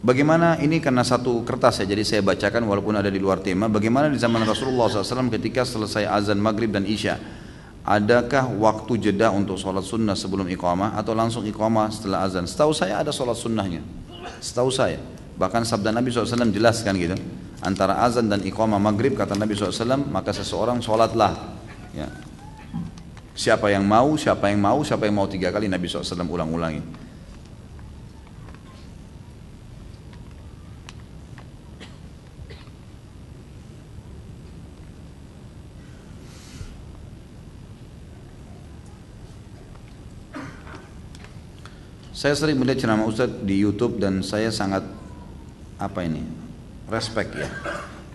Bagaimana ini karena satu kertas ya, jadi saya bacakan walaupun ada di luar tema. Bagaimana di zaman Rasulullah SAW ketika selesai azan maghrib dan isya, adakah waktu jeda untuk sholat sunnah sebelum iqamah atau langsung iqamah setelah azan? Setahu saya ada sholat sunnahnya, setahu saya. Bahkan sabda Nabi SAW jelaskan gitu, antara azan dan iqamah maghrib, kata Nabi SAW, maka seseorang sholatlah ya. Siapa yang mau 3 kali Nabi SAW ulang-ulangi. Saya sering melihat ceramah Ustadz di YouTube dan saya sangat respect ya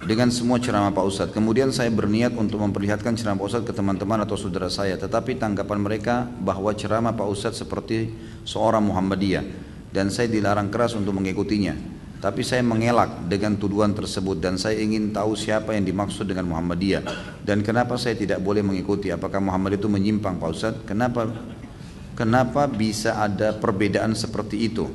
dengan semua ceramah Pak Ustadz. Kemudian saya berniat untuk memperlihatkan ceramah Pak Ustadz ke teman-teman atau saudara saya, tetapi tanggapan mereka bahwa ceramah Pak Ustadz seperti seorang Muhammadiyah dan saya dilarang keras untuk mengikutinya. Tapi saya mengelak dengan tuduhan tersebut dan saya ingin tahu siapa yang dimaksud dengan Muhammadiyah dan kenapa saya tidak boleh mengikuti. Apakah Muhammad itu menyimpang Pak Ustadz? Kenapa bisa ada perbedaan seperti itu?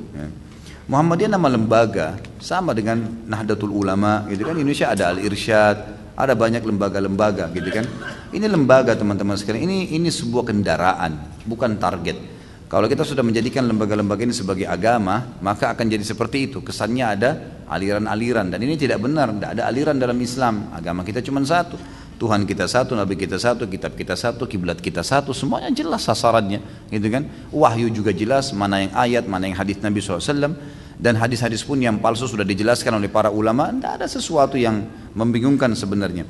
Muhammadiyah nama lembaga, sama dengan Nahdlatul Ulama gitu kan. Indonesia ada Al-Irsyad, ada banyak lembaga-lembaga gitu kan. Ini lembaga teman-teman sekalian, ini sebuah kendaraan, bukan target. Kalau kita sudah menjadikan lembaga-lembaga ini sebagai agama, maka akan jadi seperti itu. Kesannya ada aliran-aliran dan ini tidak benar, tidak ada aliran dalam Islam. Agama kita cuma satu. Tuhan kita satu, Nabi kita satu, kitab kita satu, kiblat kita satu, semuanya jelas sasarannya, gitu kan? Wahyu juga jelas, mana yang ayat, mana yang hadis Nabi SAW, dan hadis-hadis pun yang palsu sudah dijelaskan oleh para ulama. Tidak ada sesuatu yang membingungkan sebenarnya.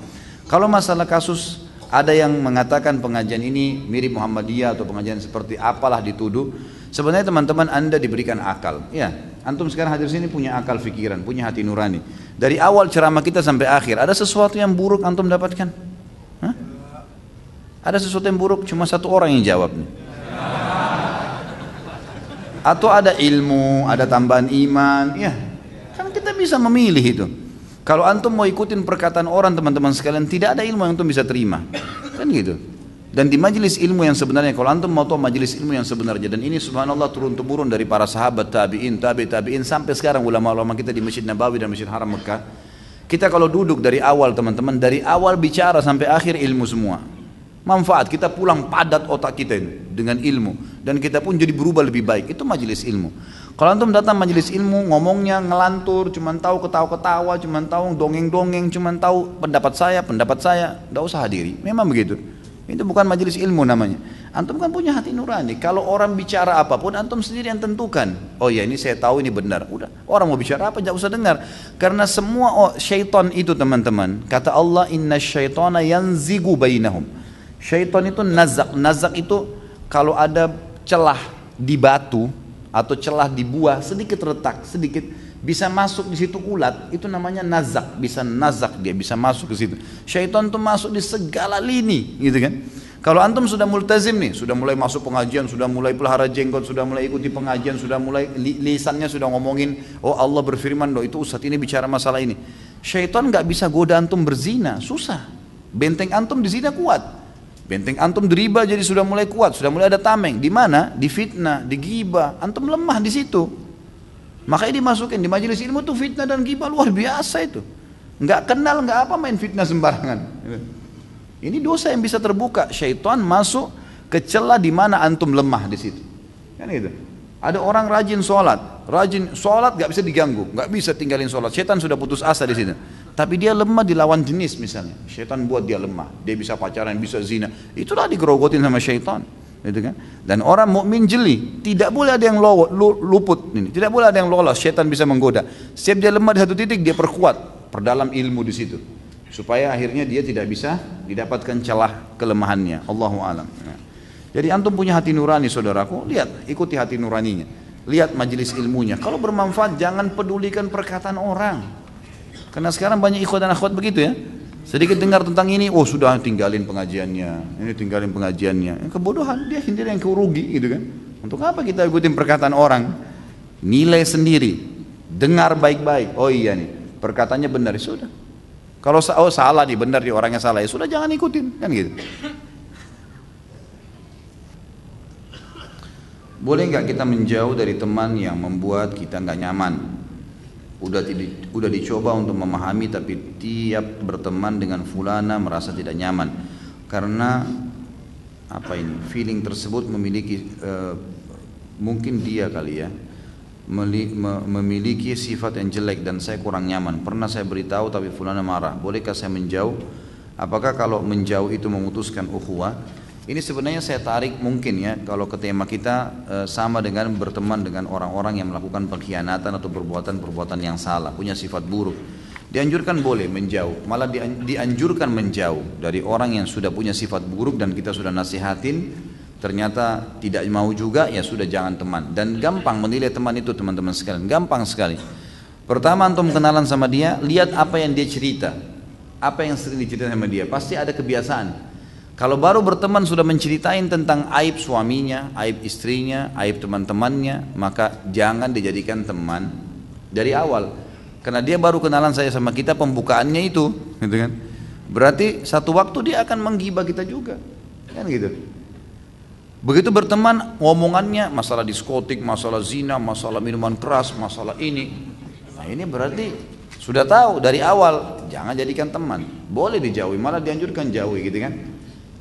Kalau masalah kasus ada yang mengatakan pengajian ini mirip Muhammadiyah atau pengajian seperti apalah dituduh, sebenarnya teman-teman Anda diberikan akal. Ya, antum sekarang hadir sini punya akal fikiran, punya hati nurani. Dari awal ceramah kita sampai akhir, ada sesuatu yang buruk antum dapatkan? Hah? Ada sesuatu yang buruk? Cuma satu orang yang jawab nih. Atau ada ilmu, ada tambahan iman? Ya, kan kita bisa memilih itu. Kalau antum mau ikutin perkataan orang teman-teman sekalian, tidak ada ilmu yang antum bisa terima, kan gitu. Dan di majelis ilmu yang sebenarnya, kalau antum mau tahu majelis ilmu yang sebenarnya, dan ini subhanallah turun-temurun dari para sahabat, tabi'in, tabi'in sampai sekarang ulama-ulama kita di Masjid Nabawi dan Masjid Haram Mekah. Kita kalau duduk dari awal teman-teman, dari awal bicara sampai akhir ilmu semua. Manfaat, kita pulang padat otak kita ini dengan ilmu, dan kita pun jadi berubah lebih baik. Itu majelis ilmu. Kalau antum datang majelis ilmu, ngomongnya ngelantur, cuman tahu ketawa-ketawa, cuman tahu dongeng-dongeng, cuman tahu pendapat saya, tidak usah hadiri. Memang begitu. Itu bukan majelis ilmu namanya. Antum kan punya hati nurani. Kalau orang bicara apapun, antum sendiri yang tentukan. Oh ya, ini saya tahu ini benar. Udah, orang mau bicara apa jangan usah dengar. Karena semua syaitan itu teman-teman, kata Allah, inna syaitana yanzigu bainahum. Syaitan itu nazak. Nazak itu kalau ada celah di batu atau celah di buah, sedikit retak, sedikit bisa masuk di situ ulat, itu namanya nazak. Bisa nazak, dia bisa masuk ke situ. Syaitan itu masuk di segala lini, gitu kan. Kalau antum sudah multazim nih, sudah mulai masuk pengajian, sudah mulai pelihara jenggot, sudah mulai ikuti pengajian, sudah mulai lisannya sudah ngomongin, oh Allah berfirman, loh itu ustadz ini bicara masalah ini. Syaitan nggak bisa goda antum berzina, susah. Benteng antum di zina kuat. Benteng antum di riba jadi sudah mulai kuat, sudah mulai ada tameng. Di mana? Di fitnah, di ghibah. Antum lemah di situ. Makanya dimasukin di majelis ilmu tuh fitnah dan ghibah luar biasa itu. Nggak kenal, nggak apa main fitnah sembarangan. Ini dosa yang bisa terbuka. Syaitan masuk ke celah di mana antum lemah di situ. Kan gitu. Ada orang rajin sholat nggak bisa diganggu, nggak bisa tinggalin sholat. Syaitan sudah putus asa di situ. Tapi dia lemah di lawan jenis misalnya. Syaitan buat dia lemah. Dia bisa pacaran, bisa zina. Itulah digerogotin sama syaitan. Gitu kan? Dan orang mukmin jeli, tidak boleh ada yang luput ini. Tidak boleh ada yang lolos. Syaitan bisa menggoda. Setiap dia lemah di satu titik, dia perdalam ilmu di situ. Supaya akhirnya dia tidak bisa didapatkan celah kelemahannya. Allahu a'lam. Jadi antum punya hati nurani saudaraku, lihat, ikuti hati nuraninya. Lihat majelis ilmunya. Kalau bermanfaat jangan pedulikan perkataan orang. Karena sekarang banyak ikhwan dan akhwat begitu ya. Sedikit dengar tentang ini, oh sudah tinggalin pengajiannya. Ini tinggalin pengajiannya. Kebodohan, dia sendiri yang rugi gitu kan. Untuk apa kita ikutin perkataan orang? Nilai sendiri. Dengar baik-baik. Oh iya nih, perkataannya benar, sudah. Kalau salah nih, benar nih orangnya salah, ya sudah jangan ikutin, kan gitu. Boleh nggak kita menjauh dari teman yang membuat kita nggak nyaman? Udah dicoba untuk memahami, tapi tiap berteman dengan fulana merasa tidak nyaman karena apa ini? Feeling tersebut memiliki mungkin dia kali ya memiliki sifat yang jelek dan saya kurang nyaman. Pernah saya beritahu tapi fulana marah. Bolehkah saya menjauh? Apakah kalau menjauh itu memutuskan ukhuwah? Ini sebenarnya saya tarik mungkin ya kalau ke tema kita sama dengan berteman dengan orang-orang yang melakukan pengkhianatan atau perbuatan-perbuatan yang salah, punya sifat buruk. Dianjurkan boleh menjauh, malah dianjurkan menjauh dari orang yang sudah punya sifat buruk dan kita sudah nasihatin, ternyata tidak mau juga, ya sudah jangan teman. Dan gampang menilai teman itu teman-teman sekalian, gampang sekali. Pertama antum kenalan sama dia, lihat apa yang dia cerita, apa yang sering diceritakan sama dia, pasti ada kebiasaan. Kalau baru berteman sudah menceritain tentang aib suaminya, aib istrinya, aib teman-temannya, maka jangan dijadikan teman dari awal. Karena dia baru kenalan saya sama kita, pembukaannya itu, gitu kan? Berarti satu waktu dia akan menggibah kita juga, kan gitu. Begitu berteman, ngomongannya masalah diskotik, masalah zina, masalah minuman keras, masalah ini. Nah ini berarti sudah tahu dari awal, jangan jadikan teman. Boleh dijauhi, malah dianjurkan jauhi, gitu kan?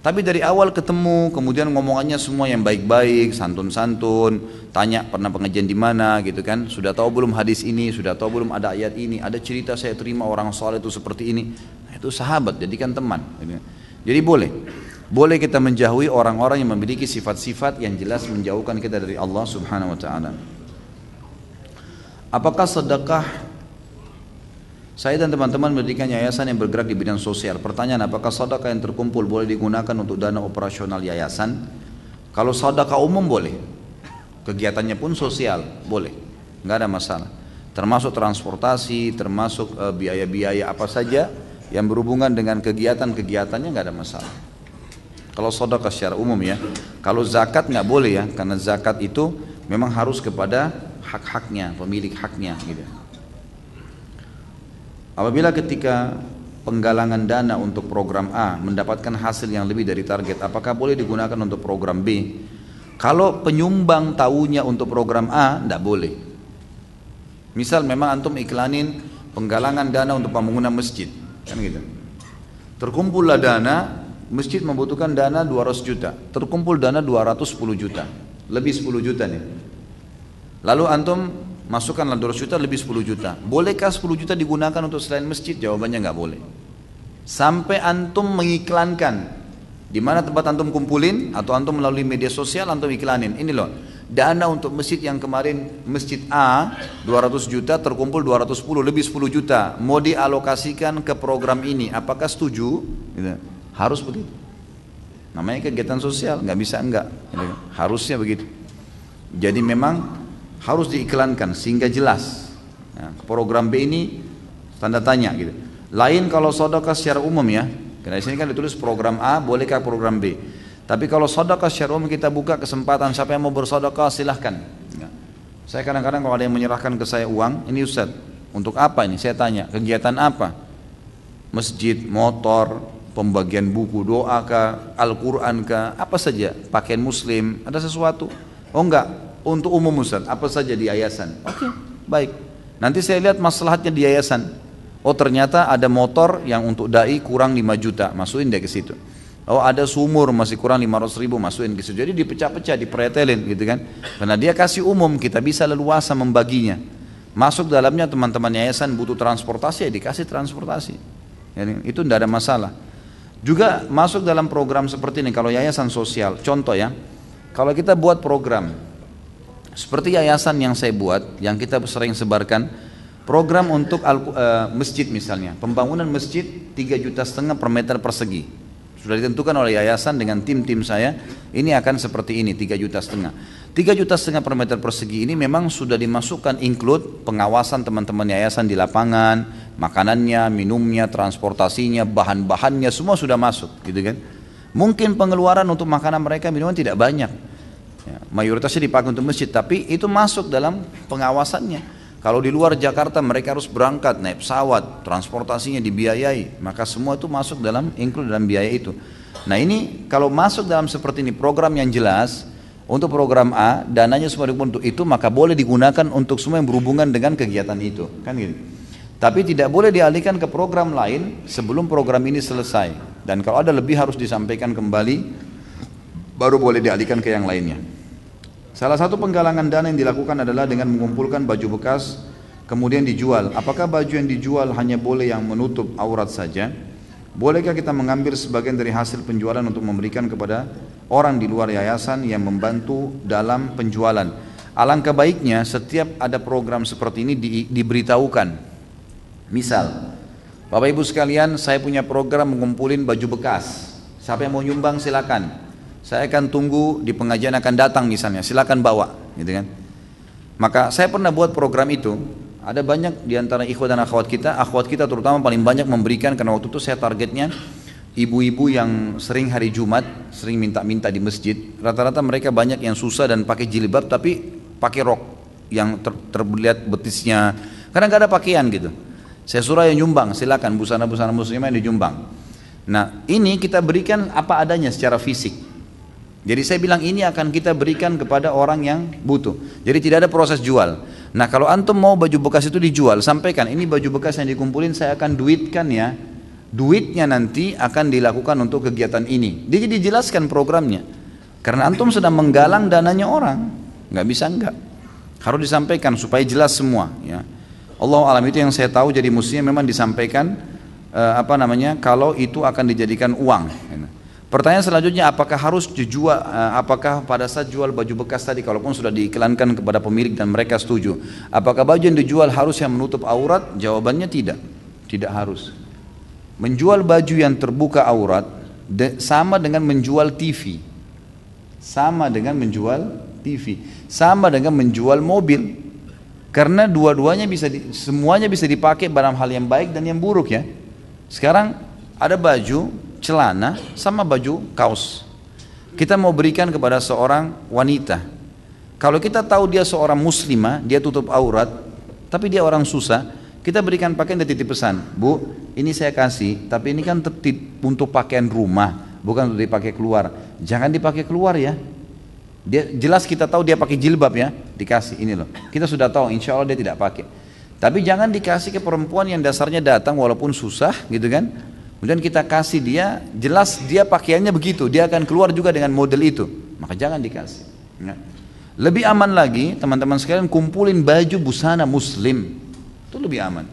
Tapi dari awal ketemu, kemudian ngomongannya semua yang baik-baik, santun-santun, tanya pernah pengajian di mana gitu kan, sudah tahu belum hadis ini, sudah tahu belum ada ayat ini, ada cerita saya terima orang saleh itu seperti ini, nah, itu sahabat, jadikan teman. Jadi boleh kita menjauhi orang-orang yang memiliki sifat-sifat yang jelas menjauhkan kita dari Allah Subhanahu Wa Taala. Apakah sedekah? Saya dan teman-teman mendirikan yayasan yang bergerak di bidang sosial. Pertanyaan, apakah sedekah yang terkumpul boleh digunakan untuk dana operasional yayasan? Kalau sedekah umum boleh, kegiatannya pun sosial, boleh, nggak ada masalah. Termasuk transportasi, termasuk biaya-biaya apa saja yang berhubungan dengan kegiatan-kegiatannya nggak ada masalah. Kalau sedekah secara umum ya. Kalau zakat nggak boleh ya, karena zakat itu memang harus kepada hak-haknya, pemilik haknya gitu. Apabila ketika penggalangan dana untuk program A mendapatkan hasil yang lebih dari target, apakah boleh digunakan untuk program B? Kalau penyumbang tahunya untuk program A, tidak boleh. Misal memang antum iklanin penggalangan dana untuk pembangunan masjid, kan gitu. Terkumpullah dana, masjid membutuhkan dana 200 juta, terkumpul dana 210 juta, lebih 10 juta nih. Lalu antum masukkanlah 200 juta lebih 10 juta. Bolehkah 10 juta digunakan untuk selain masjid? Jawabannya nggak boleh. Sampai antum mengiklankan di mana tempat antum kumpulin, atau antum melalui media sosial antum iklanin. Ini loh, dana untuk masjid yang kemarin masjid A 200 juta terkumpul 210 lebih 10 juta. Mau dialokasikan ke program ini. Apakah setuju? Gitu. Harus begitu. Namanya kegiatan sosial, nggak bisa enggak. Gitu. Harusnya begitu. Jadi memang harus diiklankan sehingga jelas. Nah, program B ini tanda tanya gitu. Lain kalau sedekah secara umum ya. Karena di sini kan ditulis program A, bolehkah program B? Tapi kalau sedekah secara umum kita buka kesempatan, siapa yang mau bersedekah silahkan. Ya. Saya kadang-kadang kalau ada yang menyerahkan ke saya uang, ini Ustaz, untuk apa ini? Saya tanya, kegiatan apa? Masjid, motor, pembagian buku doa kah, Al-Quran kah, apa saja, pakaian muslim, ada sesuatu? Oh enggak, untuk umum Ustaz, apa saja di yayasan. Oke, baik. Nanti saya lihat maslahatnya di yayasan. Oh ternyata ada motor yang untuk dai kurang 5 juta, masukin dia ke situ. Oh ada sumur masih kurang 500 ribu, masukin ke situ. Jadi dipecah-pecah, dipretelin gitu kan. Karena dia kasih umum, kita bisa leluasa membaginya. Masuk dalamnya teman-teman yayasan butuh transportasi, ya dikasih transportasi. Jadi, itu tidak ada masalah. Juga masuk dalam program seperti ini, kalau yayasan sosial, contoh ya, kalau kita buat program, seperti yayasan yang saya buat, yang kita sering sebarkan, program untuk masjid misalnya, pembangunan masjid 3,5 juta per meter persegi. Sudah ditentukan oleh yayasan dengan tim-tim saya, ini akan seperti ini, 3,5 juta. 3,5 juta per meter persegi ini memang sudah dimasukkan include pengawasan teman-teman yayasan di lapangan, makanannya, minumnya, transportasinya, bahan-bahannya, semua sudah masuk gitu kan. Mungkin pengeluaran untuk makanan mereka, minuman tidak banyak ya, mayoritasnya dipakai untuk masjid, tapi itu masuk dalam pengawasannya. Kalau di luar Jakarta mereka harus berangkat naik pesawat, transportasinya dibiayai, maka semua itu masuk dalam include dalam biaya itu. Nah ini kalau masuk dalam seperti ini program yang jelas, untuk program A dananya semua untuk itu, maka boleh digunakan untuk semua yang berhubungan dengan kegiatan itu, kan gitu. Tapi tidak boleh dialihkan ke program lain sebelum program ini selesai. Dan kalau ada lebih harus disampaikan kembali, baru boleh dialihkan ke yang lainnya. Salah satu penggalangan dana yang dilakukan adalah dengan mengumpulkan baju bekas kemudian dijual. Apakah baju yang dijual hanya boleh yang menutup aurat saja? Bolehkah kita mengambil sebagian dari hasil penjualan untuk memberikan kepada orang di luar yayasan yang membantu dalam penjualan? Alangkah baiknya setiap ada program seperti ini diberitahukan. Misal, Bapak Ibu sekalian, saya punya program mengumpulin baju bekas. Siapa yang mau nyumbang silakan. Saya akan tunggu di pengajian akan datang misalnya, silakan bawa, gitu kan. Maka saya pernah buat program itu, ada banyak di antara ikhwat dan akhwat kita terutama paling banyak memberikan, karena waktu itu saya targetnya ibu-ibu yang sering hari Jumat, sering minta-minta di masjid, rata-rata mereka banyak yang susah dan pakai jilbab tapi pakai rok yang terlihat betisnya, karena nggak ada pakaian gitu. Saya suruh yang nyumbang, silakan busana-busana muslimah yang dijumbang. Nah ini kita berikan apa adanya secara fisik. Jadi saya bilang ini akan kita berikan kepada orang yang butuh. Jadi tidak ada proses jual. Nah kalau antum mau baju bekas itu dijual, sampaikan ini baju bekas yang dikumpulin saya akan duitkan ya. Duitnya nanti akan dilakukan untuk kegiatan ini. Dia jadi jelaskan programnya. Karena antum sedang menggalang dananya orang, nggak bisa enggak. Harus disampaikan supaya jelas semua. Ya. Allahu a'lam, itu yang saya tahu. Jadi mestinya memang disampaikan kalau itu akan dijadikan uang. Pertanyaan selanjutnya, apakah harus dijual, apakah pada saat jual baju bekas tadi, kalaupun sudah diiklankan kepada pemilik dan mereka setuju, apakah baju yang dijual harus yang menutup aurat? Jawabannya tidak, tidak harus. Menjual baju yang terbuka aurat sama dengan menjual TV, sama dengan menjual TV, sama dengan menjual mobil, karena dua-duanya semuanya bisa dipakai dalam hal yang baik dan yang buruk ya. Sekarang ada baju celana sama baju kaos, kita mau berikan kepada seorang wanita. Kalau kita tahu dia seorang muslimah, dia tutup aurat, tapi dia orang susah, kita berikan pakaian dan titip pesan, Bu, ini saya kasih, tapi ini kan untuk pakaian rumah, bukan untuk dipakai keluar. Jangan dipakai keluar ya. Dia jelas kita tahu dia pakai jilbab ya, dikasih ini loh. Kita sudah tahu, insya Allah dia tidak pakai. Tapi jangan dikasih ke perempuan yang dasarnya datang walaupun susah, gitu kan. Kemudian kita kasih dia, jelas dia pakaiannya begitu, dia akan keluar juga dengan model itu, maka jangan dikasih. Ya. Lebih aman lagi, teman-teman sekalian, kumpulin baju busana muslim, itu lebih aman.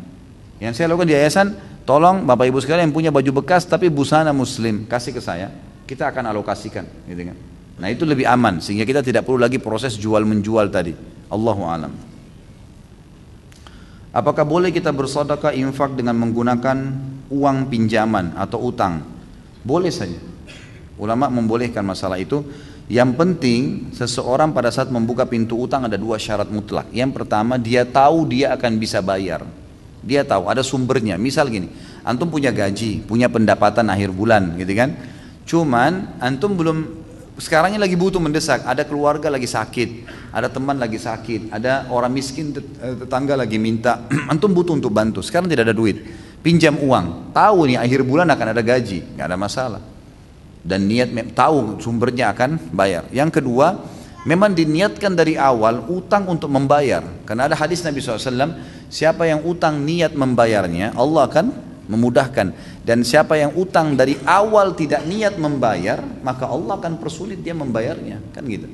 Yang saya lakukan di yayasan, tolong Bapak Ibu sekalian yang punya baju bekas tapi busana muslim, kasih ke saya, kita akan alokasikan. Gitu kan. Nah itu lebih aman, sehingga kita tidak perlu lagi proses jual-menjual tadi. Allahu a'lam. Apakah boleh kita bersedekah infak dengan menggunakan uang pinjaman atau utang? Boleh saja. Ulama membolehkan masalah itu. Yang penting seseorang pada saat membuka pintu utang ada 2 syarat mutlak. Yang pertama, dia tahu dia akan bisa bayar. Dia tahu ada sumbernya. Misal gini, antum punya gaji, punya pendapatan akhir bulan gitu kan. Cuman antum belum, sekarang ini lagi butuh mendesak, ada keluarga lagi sakit, ada teman lagi sakit, ada orang miskin tetangga lagi minta, antum butuh untuk bantu, sekarang tidak ada duit. pinjam uang, tahu nih akhir bulan akan ada gaji, nggak ada masalah. Dan niat tahu sumbernya akan bayar. Yang kedua, memang diniatkan dari awal utang untuk membayar. Karena ada hadis Nabi SAW, siapa yang utang niat membayarnya, Allah akan memudahkan. Dan siapa yang utang dari awal tidak niat membayar, maka Allah akan persulit dia membayarnya. Kan gitu.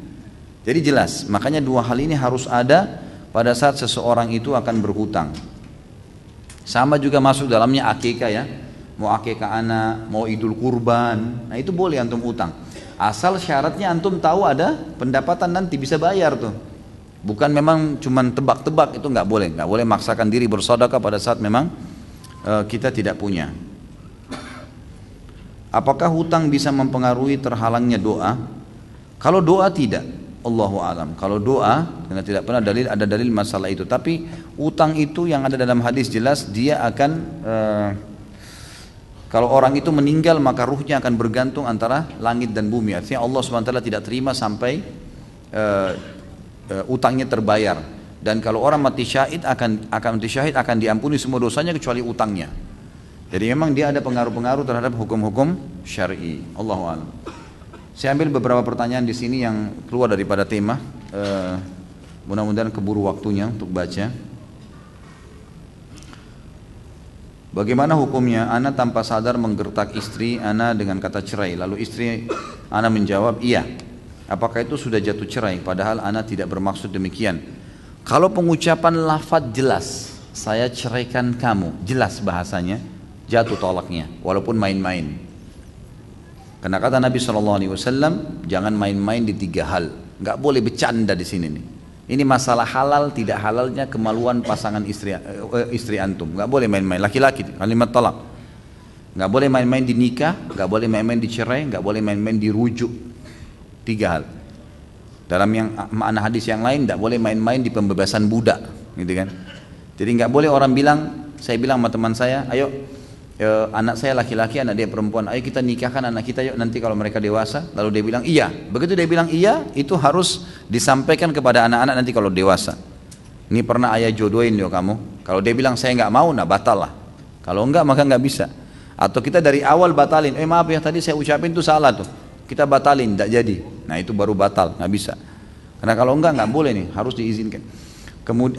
Jadi jelas, makanya dua hal ini harus ada pada saat seseorang itu akan berhutang. Sama juga masuk dalamnya akikah ya. Mau akikah anak, mau idul kurban, nah itu boleh antum utang. Asal syaratnya antum tahu ada pendapatan nanti bisa bayar tuh. Bukan memang cuman tebak-tebak, itu nggak boleh maksakan diri bersedekah pada saat memang kita tidak punya. Apakah hutang bisa mempengaruhi terhalangnya doa? Kalau doa tidak, Allahu alam. Kalau doa, karena tidak pernah ada dalil masalah itu. Tapi utang itu yang ada dalam hadis jelas dia akan kalau orang itu meninggal maka ruhnya akan bergantung antara langit dan bumi. Artinya Allah SWT tidak terima sampai utangnya terbayar. Dan kalau orang mati syahid akan diampuni semua dosanya kecuali utangnya. Jadi memang dia ada pengaruh-pengaruh terhadap hukum-hukum syar'i. Allahu a'lam. Saya ambil beberapa pertanyaan di sini yang keluar daripada tema. Mudah-mudahan keburu waktunya untuk baca. Bagaimana hukumnya ana tanpa sadar menggertak istri ana dengan kata cerai, lalu istri ana menjawab iya. Apakah itu sudah jatuh cerai padahal ana tidak bermaksud demikian? Kalau pengucapan lafadz jelas, saya ceraikan kamu, jelas bahasanya, jatuh tolaknya walaupun main-main. Karena kata Nabi SAW, jangan main-main di tiga hal. Nggak boleh bercanda di sini nih. Ini masalah halal tidak halalnya kemaluan pasangan istri antum. Nggak boleh main-main. Laki-laki kalimat talak. Nggak boleh main-main di nikah, nggak boleh main-main di cerai, nggak boleh main-main di rujuk. Tiga hal. Dalam yang makna hadis yang lain, nggak boleh main-main di pembebasan budak, gitu kan? Jadi nggak boleh orang bilang, saya bilang sama teman saya, ayo anak saya laki-laki, anak dia perempuan, ayo kita nikahkan anak kita yuk nanti kalau mereka dewasa. Lalu dia bilang iya. Begitu dia bilang iya, itu harus disampaikan kepada anak-anak nanti kalau dewasa. Ini pernah ayah jodohin yuk kamu. Kalau dia bilang saya nggak mau, nah batal lah. Kalau enggak maka nggak bisa. Atau kita dari awal batalin. Maaf ya tadi saya ucapin itu salah tuh. Kita batalin, tidak jadi. Nah itu baru batal, nggak bisa. Karena kalau enggak boleh nih, harus diizinkan. Kemudian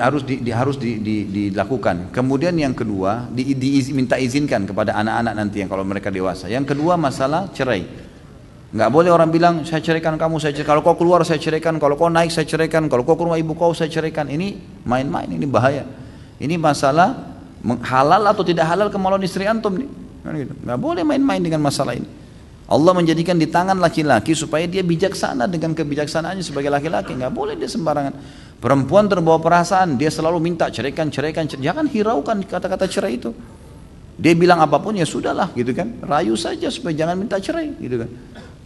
harus dilakukan. Kemudian yang kedua minta izinkan kepada anak-anak nanti yang kalau mereka dewasa. Yang kedua masalah cerai. Nggak boleh orang bilang saya ceraikan kamu, kalau kau keluar saya ceraikan, kalau kau naik saya ceraikan, kalau kau ke rumah ibu kau saya ceraikan. Ini main-main, ini bahaya. Ini masalah halal atau tidak halal kemaluan istri antum nih. Nggak boleh main-main dengan masalah ini. Allah menjadikan di tangan laki-laki supaya dia bijaksana dengan kebijaksanaannya sebagai laki-laki. Nggak boleh dia sembarangan. Perempuan terbawa perasaan, dia selalu minta ceraikan. Jangan hiraukan kata-kata cerai itu. Dia bilang apapun ya sudahlah gitu kan. Rayu saja supaya jangan minta cerai gitu kan.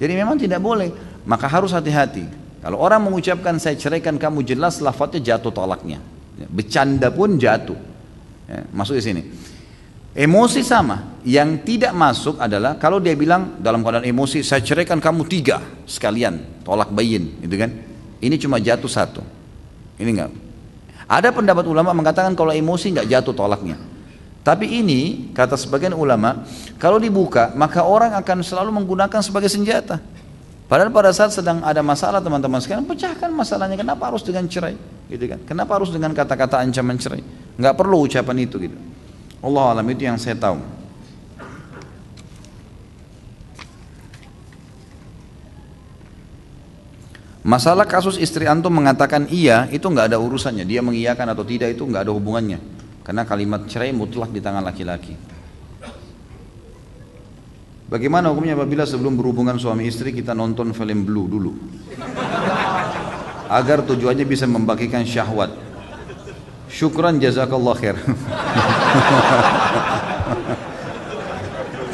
Jadi memang tidak boleh. Maka harus hati-hati. Kalau orang mengucapkan saya ceraikan kamu, jelas lafadznya jatuh tolaknya. Bercanda pun jatuh. Ya, masuk di sini. Emosi sama. Yang tidak masuk adalah kalau dia bilang dalam keadaan emosi saya ceraikan kamu 3 sekalian, tolak bayin gitu kan. Ini cuma jatuh 1. Ini enggak. Ada pendapat ulama mengatakan kalau emosi enggak jatuh tolaknya. Tapi ini kata sebagian ulama, kalau dibuka maka orang akan selalu menggunakan sebagai senjata. Padahal pada saat sedang ada masalah teman-teman sekalian, pecahkan masalahnya. Kenapa harus dengan cerai? Gitu kan? Kenapa harus dengan kata-kata ancaman cerai? Enggak perlu ucapan itu gitu. Allah alam, itu yang saya tahu. Masalah kasus istri antum mengatakan iya, itu nggak ada urusannya. Dia mengiyakan atau tidak itu nggak ada hubungannya. Karena kalimat cerai mutlak di tangan laki-laki. Bagaimana hukumnya apabila sebelum berhubungan suami istri kita nonton film Blue dulu? Agar tujuannya bisa membagikan syahwat. Syukran jazakallah khair.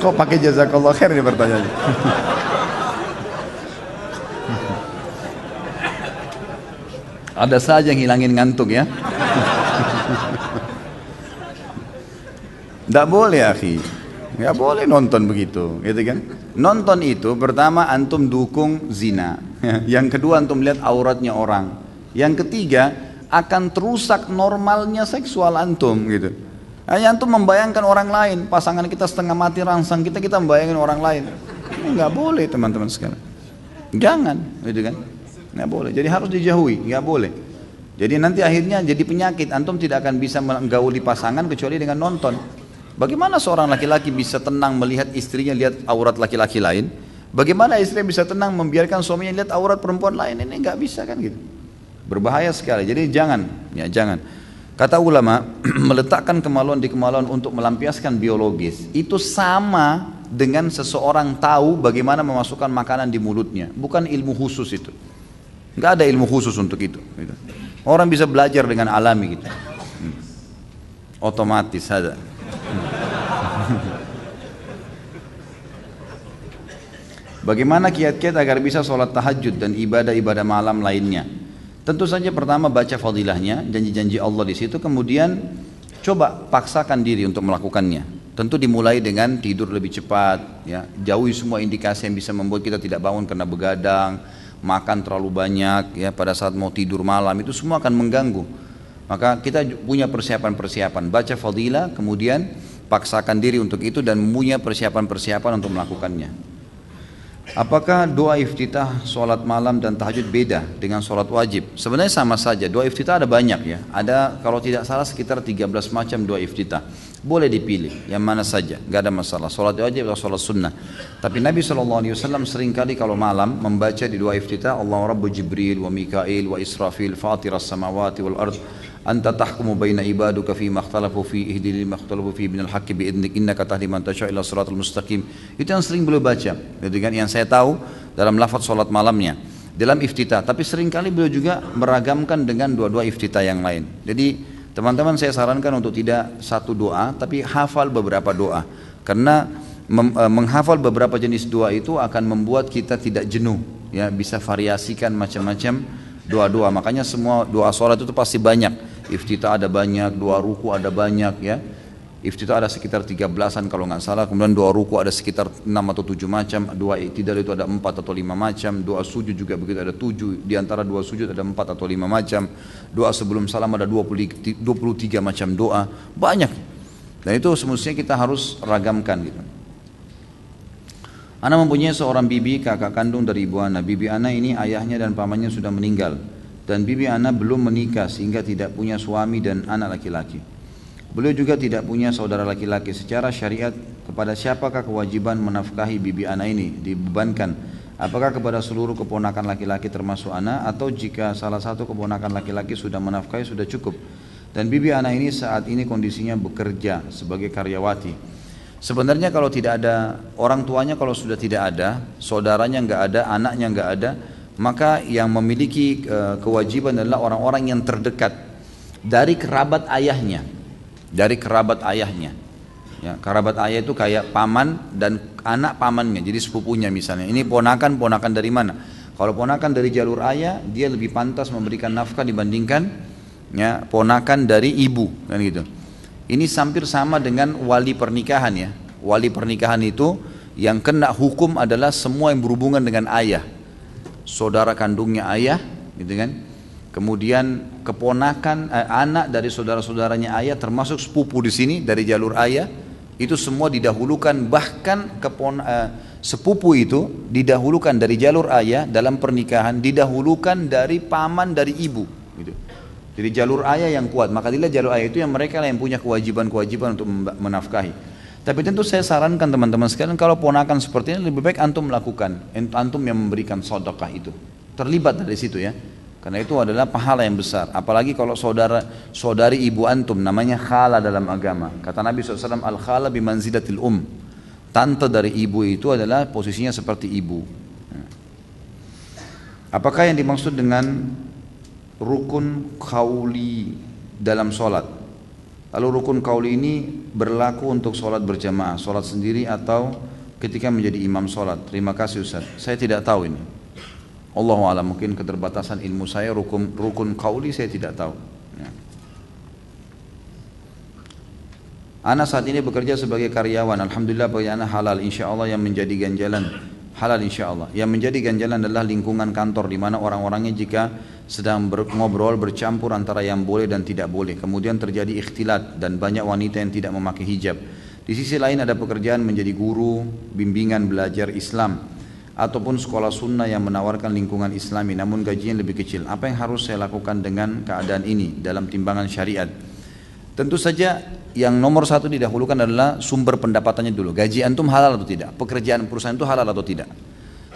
Kok pakai jazakallah khair ini pertanyaannya? Ada saja yang hilangin ngantuk ya. Tidak boleh akhi. Nggak boleh nonton begitu, gitu kan? Nonton itu pertama antum dukung zina. Yang kedua antum lihat auratnya orang. Yang ketiga akan terusak normalnya seksual antum gitu. Hanya antum membayangkan orang lain, pasangan kita setengah mati rangsang kita membayangkan orang lain. Ini nggak boleh teman-teman sekalian. Jangan, gitu kan? Nggak boleh. Jadi harus dijauhi, nggak boleh. Jadi nanti akhirnya jadi penyakit. Antum tidak akan bisa menggauli pasangan kecuali dengan nonton. Bagaimana seorang laki-laki bisa tenang melihat istrinya lihat aurat laki-laki lain? Bagaimana istri bisa tenang membiarkan suaminya lihat aurat perempuan lain? Ini nggak bisa kan gitu. Berbahaya sekali. Jadi jangan, ya jangan. Kata ulama, meletakkan kemaluan di kemaluan untuk melampiaskan biologis itu sama dengan seseorang tahu bagaimana memasukkan makanan di mulutnya. Bukan ilmu khusus itu. Nggak ada ilmu khusus untuk itu. Gitu. Orang bisa belajar dengan alami gitu. Otomatis ada. Bagaimana kiat-kiat agar bisa sholat tahajud dan ibadah-ibadah malam lainnya? Tentu saja pertama baca fadilahnya, janji-janji Allah di situ, kemudian coba paksakan diri untuk melakukannya. Tentu dimulai dengan tidur lebih cepat, ya, jauhi semua indikasi yang bisa membuat kita tidak bangun karena begadang, makan terlalu banyak, ya, pada saat mau tidur malam itu semua akan mengganggu. Maka kita punya persiapan-persiapan, baca fadilah, kemudian paksakan diri untuk itu dan punya persiapan-persiapan untuk melakukannya. Apakah doa iftitah sholat malam dan tahajud beda dengan sholat wajib? Sebenarnya sama saja, doa iftitah ada banyak ya. Ada kalau tidak salah sekitar 13 macam doa iftitah. Boleh dipilih, yang mana saja, gak ada masalah. Sholat wajib atau sholat sunnah. Tapi Nabi SAW seringkali kalau malam membaca di doa iftitah, Allah Rabbu Jibril wa Mikail wa Israfil fatiras samawati wal ard. Anta tahkumu baina ibaduka fi makhtalafu fi ihdili makhtalafu fi binal haqqi biidnik innaka tahdi man tasha' ila siratal mustaqim. Itu yang sering beliau baca, gitu kan, yang saya tahu dalam lafaz salat malamnya dalam iftitah. Tapi seringkali beliau juga meragamkan dengan doa-doa iftitah yang lain. Jadi teman-teman saya sarankan untuk tidak satu doa tapi hafal beberapa doa. Karena menghafal beberapa jenis doa itu akan membuat kita tidak jenuh, ya, bisa variasikan macam-macam doa-doa. Makanya semua doa sholat itu pasti banyak. Iftitah ada banyak, doa ruku ada banyak, ya. Iftitah ada sekitar 13-an kalau nggak salah. Kemudian doa ruku ada sekitar 6 atau 7 macam. Doa i'tidal itu ada 4 atau 5 macam. Doa sujud juga begitu, ada 7. Di antara doa sujud ada 4 atau 5 macam. Doa sebelum salam ada 23 macam doa. Banyak. Dan itu semestinya kita harus ragamkan gitu. Ana mempunyai seorang bibi, kakak kandung dari ibu ana. Bibi ana ini ayahnya dan pamannya sudah meninggal. Dan bibi ana belum menikah sehingga tidak punya suami dan anak laki-laki. Beliau juga tidak punya saudara laki-laki. Secara syariat, kepada siapakah kewajiban menafkahi bibi ana ini dibebankan? Apakah kepada seluruh keponakan laki-laki termasuk ana, atau jika salah satu keponakan laki-laki sudah menafkahi sudah cukup? Dan bibi ana ini saat ini kondisinya bekerja sebagai karyawati. Sebenarnya kalau tidak ada orang tuanya, kalau sudah tidak ada, saudaranya nggak ada, anaknya nggak ada, maka yang memiliki kewajiban adalah orang-orang yang terdekat dari kerabat ayahnya, dari kerabat ayahnya. Ya, kerabat ayah itu kayak paman dan anak pamannya, jadi sepupunya misalnya. Ini ponakan dari mana? Kalau ponakan dari jalur ayah, dia lebih pantas memberikan nafkah dibandingkan, ya, ponakan dari ibu, kan gitu. Ini hampir sama dengan wali pernikahan, ya. Wali pernikahan itu yang kena hukum adalah semua yang berhubungan dengan ayah. Saudara kandungnya ayah, gitu kan. Kemudian keponakan anak dari saudara-saudaranya ayah, termasuk sepupu di sini dari jalur ayah, itu semua didahulukan. Bahkan sepupu itu didahulukan dari jalur ayah dalam pernikahan, didahulukan dari paman dari ibu, gitu. Jadi jalur ayah yang kuat, maka dilihat jalur ayah itu yang mereka yang punya kewajiban-kewajiban untuk menafkahi. Tapi tentu saya sarankan teman-teman sekalian, kalau ponakan seperti ini lebih baik antum melakukan, antum yang memberikan sedekah itu, terlibat dari situ, ya, karena itu adalah pahala yang besar. Apalagi kalau saudari ibu antum, namanya khala dalam agama. Kata Nabi SAW, al khala bimanzilatil tante dari ibu itu adalah posisinya seperti ibu. Apakah yang dimaksud dengan rukun qauli dalam sholat? Lalu rukun qauli ini berlaku untuk sholat berjamaah, sholat sendiri, atau ketika menjadi imam sholat? Terima kasih Ustaz. Saya tidak tahu ini. Allahu a'lam, mungkin keterbatasan ilmu saya, rukun qauli saya tidak tahu. Ya. Ana saat ini bekerja sebagai karyawan. Alhamdulillah bagi ana halal, insya Allah yang menjadi ganjalan halal insya Allah. Yang menjadi ganjalan adalah lingkungan kantor di mana orang-orangnya jika sedang ngobrol bercampur antara yang boleh dan tidak boleh. Kemudian terjadi ikhtilat dan banyak wanita yang tidak memakai hijab. Di sisi lain ada pekerjaan menjadi guru, bimbingan belajar Islam, ataupun sekolah sunnah yang menawarkan lingkungan Islami namun gajinya lebih kecil. Apa yang harus saya lakukan dengan keadaan ini dalam timbangan syariat? Tentu saja yang nomor satu didahulukan adalah sumber pendapatannya dulu. Gaji antum halal atau tidak? Pekerjaan perusahaan itu halal atau tidak?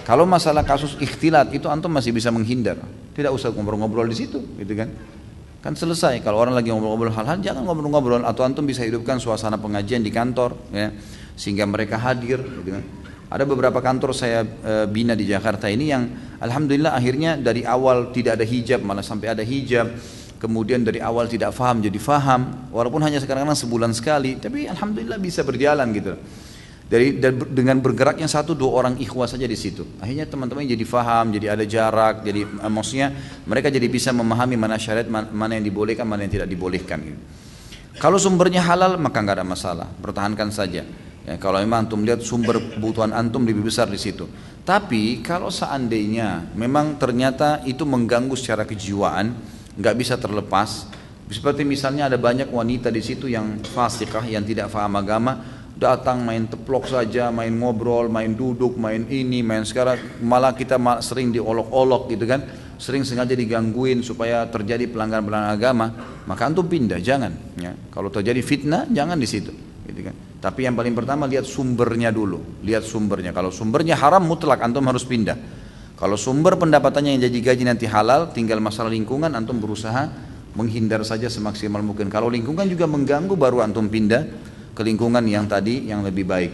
Kalau masalah kasus ikhtilat itu antum masih bisa menghindar. Tidak usah ngobrol-ngobrol di situ, gitu kan? Kan selesai. Kalau orang lagi ngobrol-ngobrol hal-hal, jangan ngobrol-ngobrol. Atau antum bisa hidupkan suasana pengajian di kantor, ya, sehingga mereka hadir, gitu kan? Ada beberapa kantor saya bina di Jakarta ini yang alhamdulillah akhirnya dari awal tidak ada hijab malah sampai ada hijab. Kemudian dari awal tidak faham jadi faham, walaupun hanya sekarang sebulan sekali, tapi alhamdulillah bisa berjalan gitu. Dengan bergeraknya 1-2 orang ikhwah saja di situ, akhirnya teman-teman jadi faham, jadi ada jarak, jadi maksudnya mereka jadi bisa memahami mana syariat, mana yang dibolehkan, mana yang tidak dibolehkan. Gitu. Kalau sumbernya halal maka nggak ada masalah, pertahankan saja. Ya, kalau memang antum lihat sumber kebutuhan antum lebih besar di situ. Tapi kalau seandainya memang ternyata itu mengganggu secara kejiwaan, nggak bisa terlepas. Seperti misalnya ada banyak wanita di situ yang fasikah, yang tidak paham agama, datang main teplok saja, main ngobrol, main duduk, main ini, main sekarang. Malah kita sering diolok-olok gitu kan, sering sengaja digangguin supaya terjadi pelanggaran-pelanggaran agama. Maka antum pindah, jangan. Ya. Kalau terjadi fitnah, jangan di situ. Gitu kan. Tapi yang paling pertama lihat sumbernya dulu, lihat sumbernya. Kalau sumbernya haram mutlak, antum harus pindah. Kalau sumber pendapatannya yang jadi gaji nanti halal, tinggal masalah lingkungan, antum berusaha menghindar saja semaksimal mungkin. Kalau lingkungan juga mengganggu, baru antum pindah ke lingkungan yang tadi yang lebih baik.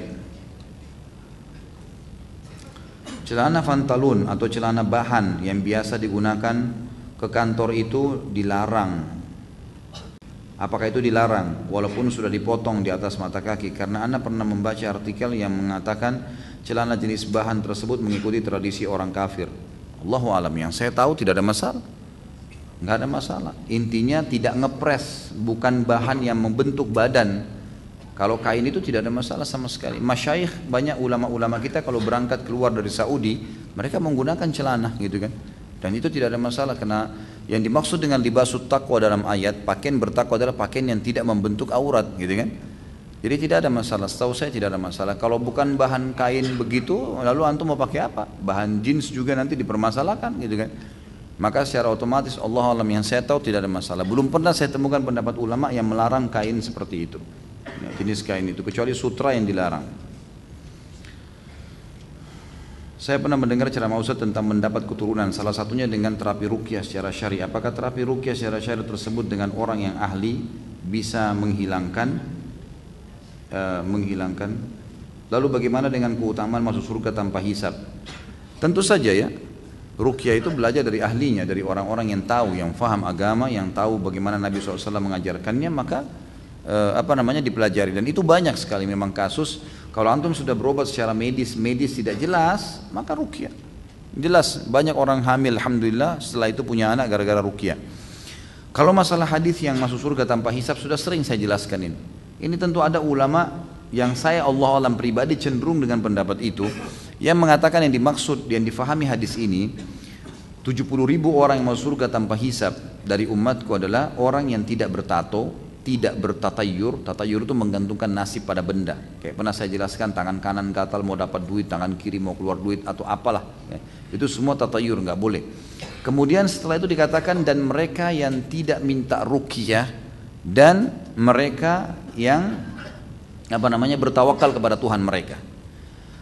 Celana pantalun atau celana bahan yang biasa digunakan ke kantor itu dilarang. Apakah itu dilarang? Walaupun sudah dipotong di atas mata kaki. Karena Anda pernah membaca artikel yang mengatakan celana jenis bahan tersebut mengikuti tradisi orang kafir. Allahu alam, yang saya tahu tidak ada masalah. Nggak ada masalah. Intinya tidak ngepres, bukan bahan yang membentuk badan. Kalau kain itu tidak ada masalah sama sekali. Masyayikh, banyak ulama-ulama kita kalau berangkat keluar dari Saudi, mereka menggunakan celana gitu kan. Dan itu tidak ada masalah karena yang dimaksud dengan libasut taqwa dalam ayat, pakaian bertakwa adalah pakaian yang tidak membentuk aurat gitu kan. Jadi tidak ada masalah, setahu saya tidak ada masalah. Kalau bukan bahan kain begitu, lalu antum mau pakai apa? Bahan jeans juga nanti dipermasalahkan gitu kan. Maka secara otomatis Allah alam, yang saya tahu tidak ada masalah. Belum pernah saya temukan pendapat ulama yang melarang kain seperti itu, ya, jenis kain itu, kecuali sutra yang dilarang. Saya pernah mendengar ceramah Ustaz tentang mendapat keturunan, salah satunya dengan terapi ruqyah secara syar'i. Apakah terapi ruqyah secara syar'i tersebut dengan orang yang ahli bisa menghilangkan? Lalu bagaimana dengan keutamaan masuk surga tanpa hisab? Tentu saja ya, ruqyah itu belajar dari ahlinya, dari orang-orang yang tahu, yang faham agama, yang tahu bagaimana Nabi SAW mengajarkannya, maka dipelajari. Dan itu banyak sekali memang kasus. Kalau antum sudah berobat secara medis tidak jelas, maka ruqyah. Jelas banyak orang hamil alhamdulillah setelah itu punya anak gara-gara ruqyah. Kalau masalah hadis yang masuk surga tanpa hisab sudah sering saya jelaskan ini. Ini tentu ada ulama yang saya Allah alam pribadi cenderung dengan pendapat itu, yang mengatakan yang dimaksud, yang difahami hadis ini 70.000 orang yang masuk surga tanpa hisab dari umatku adalah orang yang tidak bertato, tidak bertatayur. Tatayur itu menggantungkan nasib pada benda. Kayak pernah saya jelaskan, tangan kanan gatal mau dapat duit, tangan kiri mau keluar duit atau apalah. Ya. Itu semua tatayur, nggak boleh. Kemudian setelah itu dikatakan dan mereka yang tidak minta ruqyah dan mereka yang bertawakal kepada Tuhan mereka.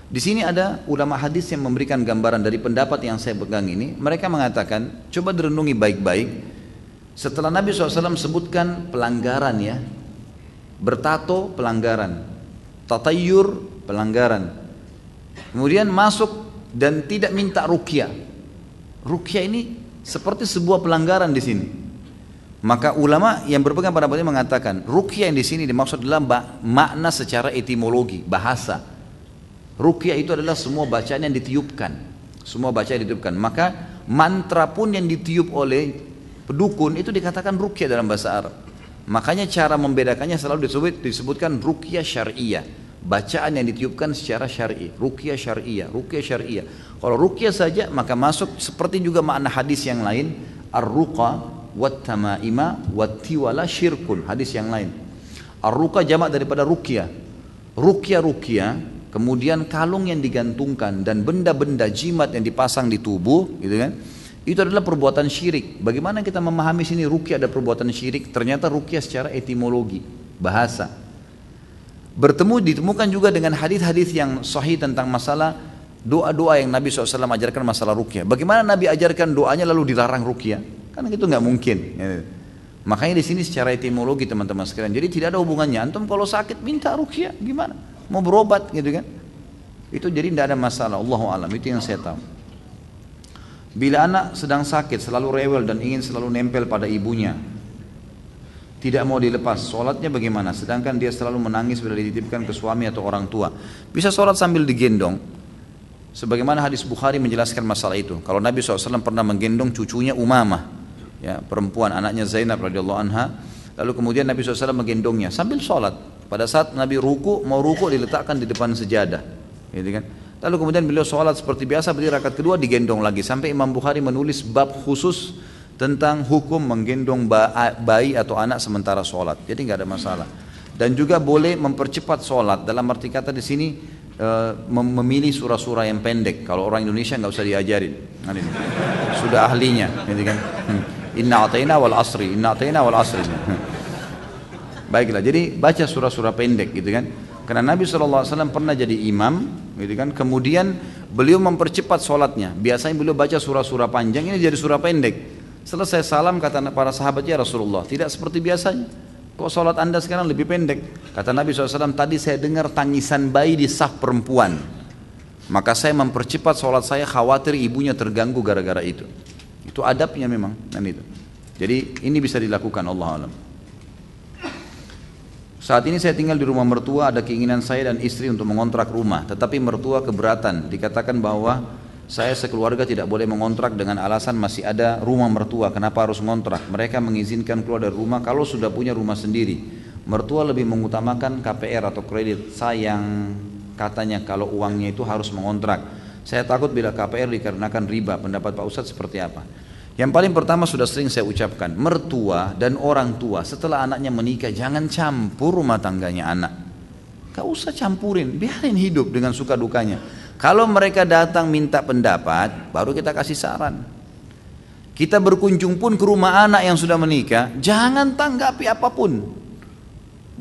Di sini ada ulama hadis yang memberikan gambaran dari pendapat yang saya pegang ini. Mereka mengatakan, coba direnungi baik-baik. Setelah Nabi SAW sebutkan pelanggaran ya, bertato pelanggaran, tatayur pelanggaran, kemudian masuk dan tidak minta ruqyah. Ruqyah ini seperti sebuah pelanggaran di sini. Maka ulama yang berpegang pada ini mengatakan ruqyah yang di sini dimaksud adalah makna secara etimologi, bahasa. Ruqyah itu adalah semua bacaan yang ditiupkan, semua bacaan yang ditiupkan. Maka mantra pun yang ditiup oleh pedukun itu dikatakan ruqyah dalam bahasa Arab. Makanya cara membedakannya selalu disebutkan ruqyah syar'iyah, bacaan yang ditiupkan secara syar'i, ruqyah syariah, ruqyah syariah. Kalau ruqyah saja maka masuk seperti juga makna hadis yang lain, ar-ruqa wat tamaima wat tiwala syirkun, hadis yang lain. Ar-ruqa jamak daripada ruqyah. Ruqyah, kemudian kalung yang digantungkan dan benda-benda jimat yang dipasang di tubuh, gitu kan? Itu adalah perbuatan syirik. Bagaimana kita memahami sini ruqyah ada perbuatan syirik? Ternyata ruqyah secara etimologi, bahasa. Ditemukan juga dengan hadis-hadis yang sahih tentang masalah doa-doa yang Nabi SAW ajarkan masalah ruqyah. Bagaimana Nabi ajarkan doanya lalu dilarang ruqyah? Karena itu nggak mungkin. Makanya di sini secara etimologi teman-teman sekalian. Jadi tidak ada hubungannya. Antum kalau sakit minta ruqyah, gimana? Mau berobat gitu kan? Itu jadi tidak ada masalah. Allahu a'lam. Itu yang saya tahu. Bila anak sedang sakit, selalu rewel dan ingin selalu nempel pada ibunya, tidak mau dilepas, sholatnya bagaimana? Sedangkan dia selalu menangis bila dititipkan ke suami atau orang tua. Bisa sholat sambil digendong. Sebagaimana hadis Bukhari menjelaskan masalah itu. Kalau Nabi SAW pernah menggendong cucunya Umamah, ya, perempuan anaknya Zainab radhiyallahu anha, lalu kemudian Nabi SAW menggendongnya sambil sholat. Pada saat Nabi mau ruku diletakkan di depan sejadah, gitu kan? Lalu kemudian beliau sholat seperti biasa, berdiri rakaat kedua digendong lagi, sampai Imam Bukhari menulis bab khusus tentang hukum menggendong bayi atau anak sementara sholat. Jadi nggak ada masalah. Dan juga boleh mempercepat sholat. Dalam arti kata di sini memilih surah-surah yang pendek. Kalau orang Indonesia nggak usah diajarin. Sudah ahlinya, gitu kan? Inna atayna wal asri, inna atayna wal asri. Baiklah, jadi baca surah-surah pendek, gitu kan? Karena Nabi SAW pernah jadi imam, gitu kan? Kemudian beliau mempercepat sholatnya. Biasanya beliau baca surah-surah panjang, ini jadi surah pendek. Selesai salam kata para sahabatnya, Rasulullah, tidak seperti biasanya. Kok sholat anda sekarang lebih pendek? Kata Nabi SAW, tadi saya dengar tangisan bayi di saf perempuan. Maka saya mempercepat sholat saya, khawatir ibunya terganggu gara-gara itu. Itu adabnya memang, dan itu. Jadi ini bisa dilakukan, Allah alam. Saat ini saya tinggal di rumah mertua, ada keinginan saya dan istri untuk mengontrak rumah, tetapi mertua keberatan. Dikatakan bahwa saya sekeluarga tidak boleh mengontrak dengan alasan masih ada rumah mertua, kenapa harus mengontrak? Mereka mengizinkan keluar dari rumah kalau sudah punya rumah sendiri. Mertua lebih mengutamakan KPR atau kredit, sayang katanya kalau uangnya itu harus mengontrak. Saya takut bila KPR dikarenakan riba, pendapat Pak Ustadz seperti apa? Yang paling pertama sudah sering saya ucapkan, mertua dan orang tua setelah anaknya menikah jangan campur rumah tangganya anak. Gak usah campurin, biarin hidup dengan suka dukanya. Kalau mereka datang minta pendapat, baru kita kasih saran. Kita berkunjung pun ke rumah anak yang sudah menikah, jangan tanggapi apapun.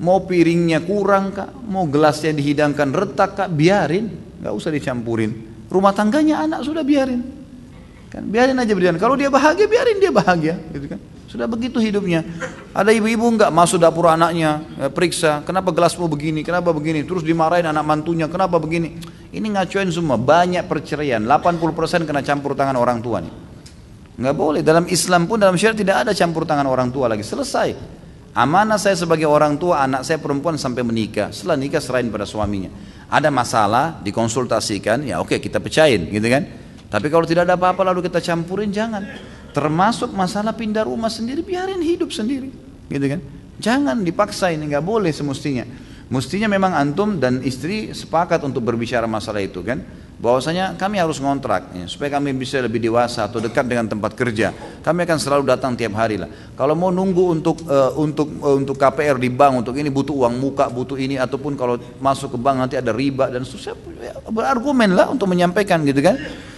Mau piringnya kurang kak, mau gelasnya dihidangkan retak kak, biarin, gak usah dicampurin. Rumah tangganya anak sudah biarin. Kan, biarin aja berjalan. Kalau dia bahagia, biarin dia bahagia, gitu kan? Sudah begitu hidupnya. Ada ibu-ibu enggak masuk dapur anaknya, periksa, kenapa gelasmu begini, kenapa begini, terus dimarahin anak mantunya, kenapa begini. Ini ngacuin semua, banyak perceraian, 80% kena campur tangan orang tua nih. Enggak boleh, dalam Islam pun dalam syariat tidak ada campur tangan orang tua lagi, selesai. Amanah saya sebagai orang tua, anak saya perempuan sampai menikah, setelah nikah serahin pada suaminya. Ada masalah, dikonsultasikan, ya oke kita pecahin, gitu kan. Tapi kalau tidak ada apa-apa lalu kita campurin, jangan. Termasuk masalah pindah rumah sendiri, biarin hidup sendiri, gitu kan. Jangan dipaksain, nggak boleh semestinya. Mestinya memang antum dan istri sepakat untuk berbicara masalah itu kan. Bahwasanya kami harus ngontrak ya, supaya kami bisa lebih dewasa atau dekat dengan tempat kerja. Kami akan selalu datang tiap hari lah. Kalau mau nunggu untuk KPR di bank, untuk ini butuh uang muka, butuh ini, ataupun kalau masuk ke bank nanti ada riba dan susah, berargumen lah untuk menyampaikan, gitu kan.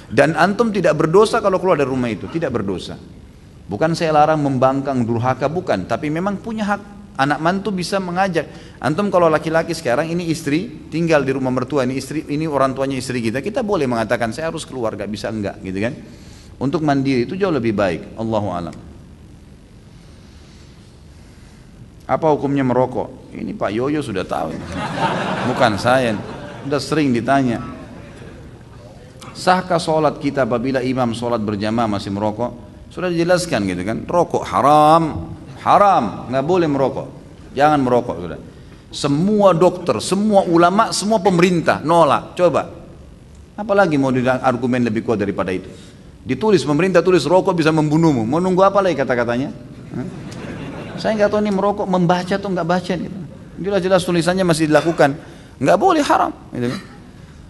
Dan antum tidak berdosa kalau keluar dari rumah itu, tidak berdosa. Bukan saya larang membangkang durhaka, bukan, tapi memang punya hak. Anak mantu bisa mengajak. Antum kalau laki-laki sekarang ini istri tinggal di rumah mertua, ini istri, ini orang tuanya istri kita, kita boleh mengatakan saya harus keluar, gak bisa enggak, gitu kan. Untuk mandiri itu jauh lebih baik. Allahu a'lam. Apa hukumnya merokok? Ini Pak Yoyo sudah tahu, bukan saya, sudah sering ditanya. Sahkah sholat kita apabila imam sholat berjamaah masih merokok? Sudah dijelaskan, gitu kan. Rokok haram, haram, nggak boleh merokok, jangan merokok. Sudah. Semua dokter, semua ulama, semua pemerintah nolak. Coba, apalagi mau argumen lebih kuat daripada itu? Ditulis, pemerintah tulis rokok bisa membunuhmu. Mau nunggu apa lagi kata-katanya? Saya nggak tahu nih merokok membaca atau nggak baca. Gitu. Jelas-jelas tulisannya masih dilakukan. nggak boleh, haram. Gitu kan?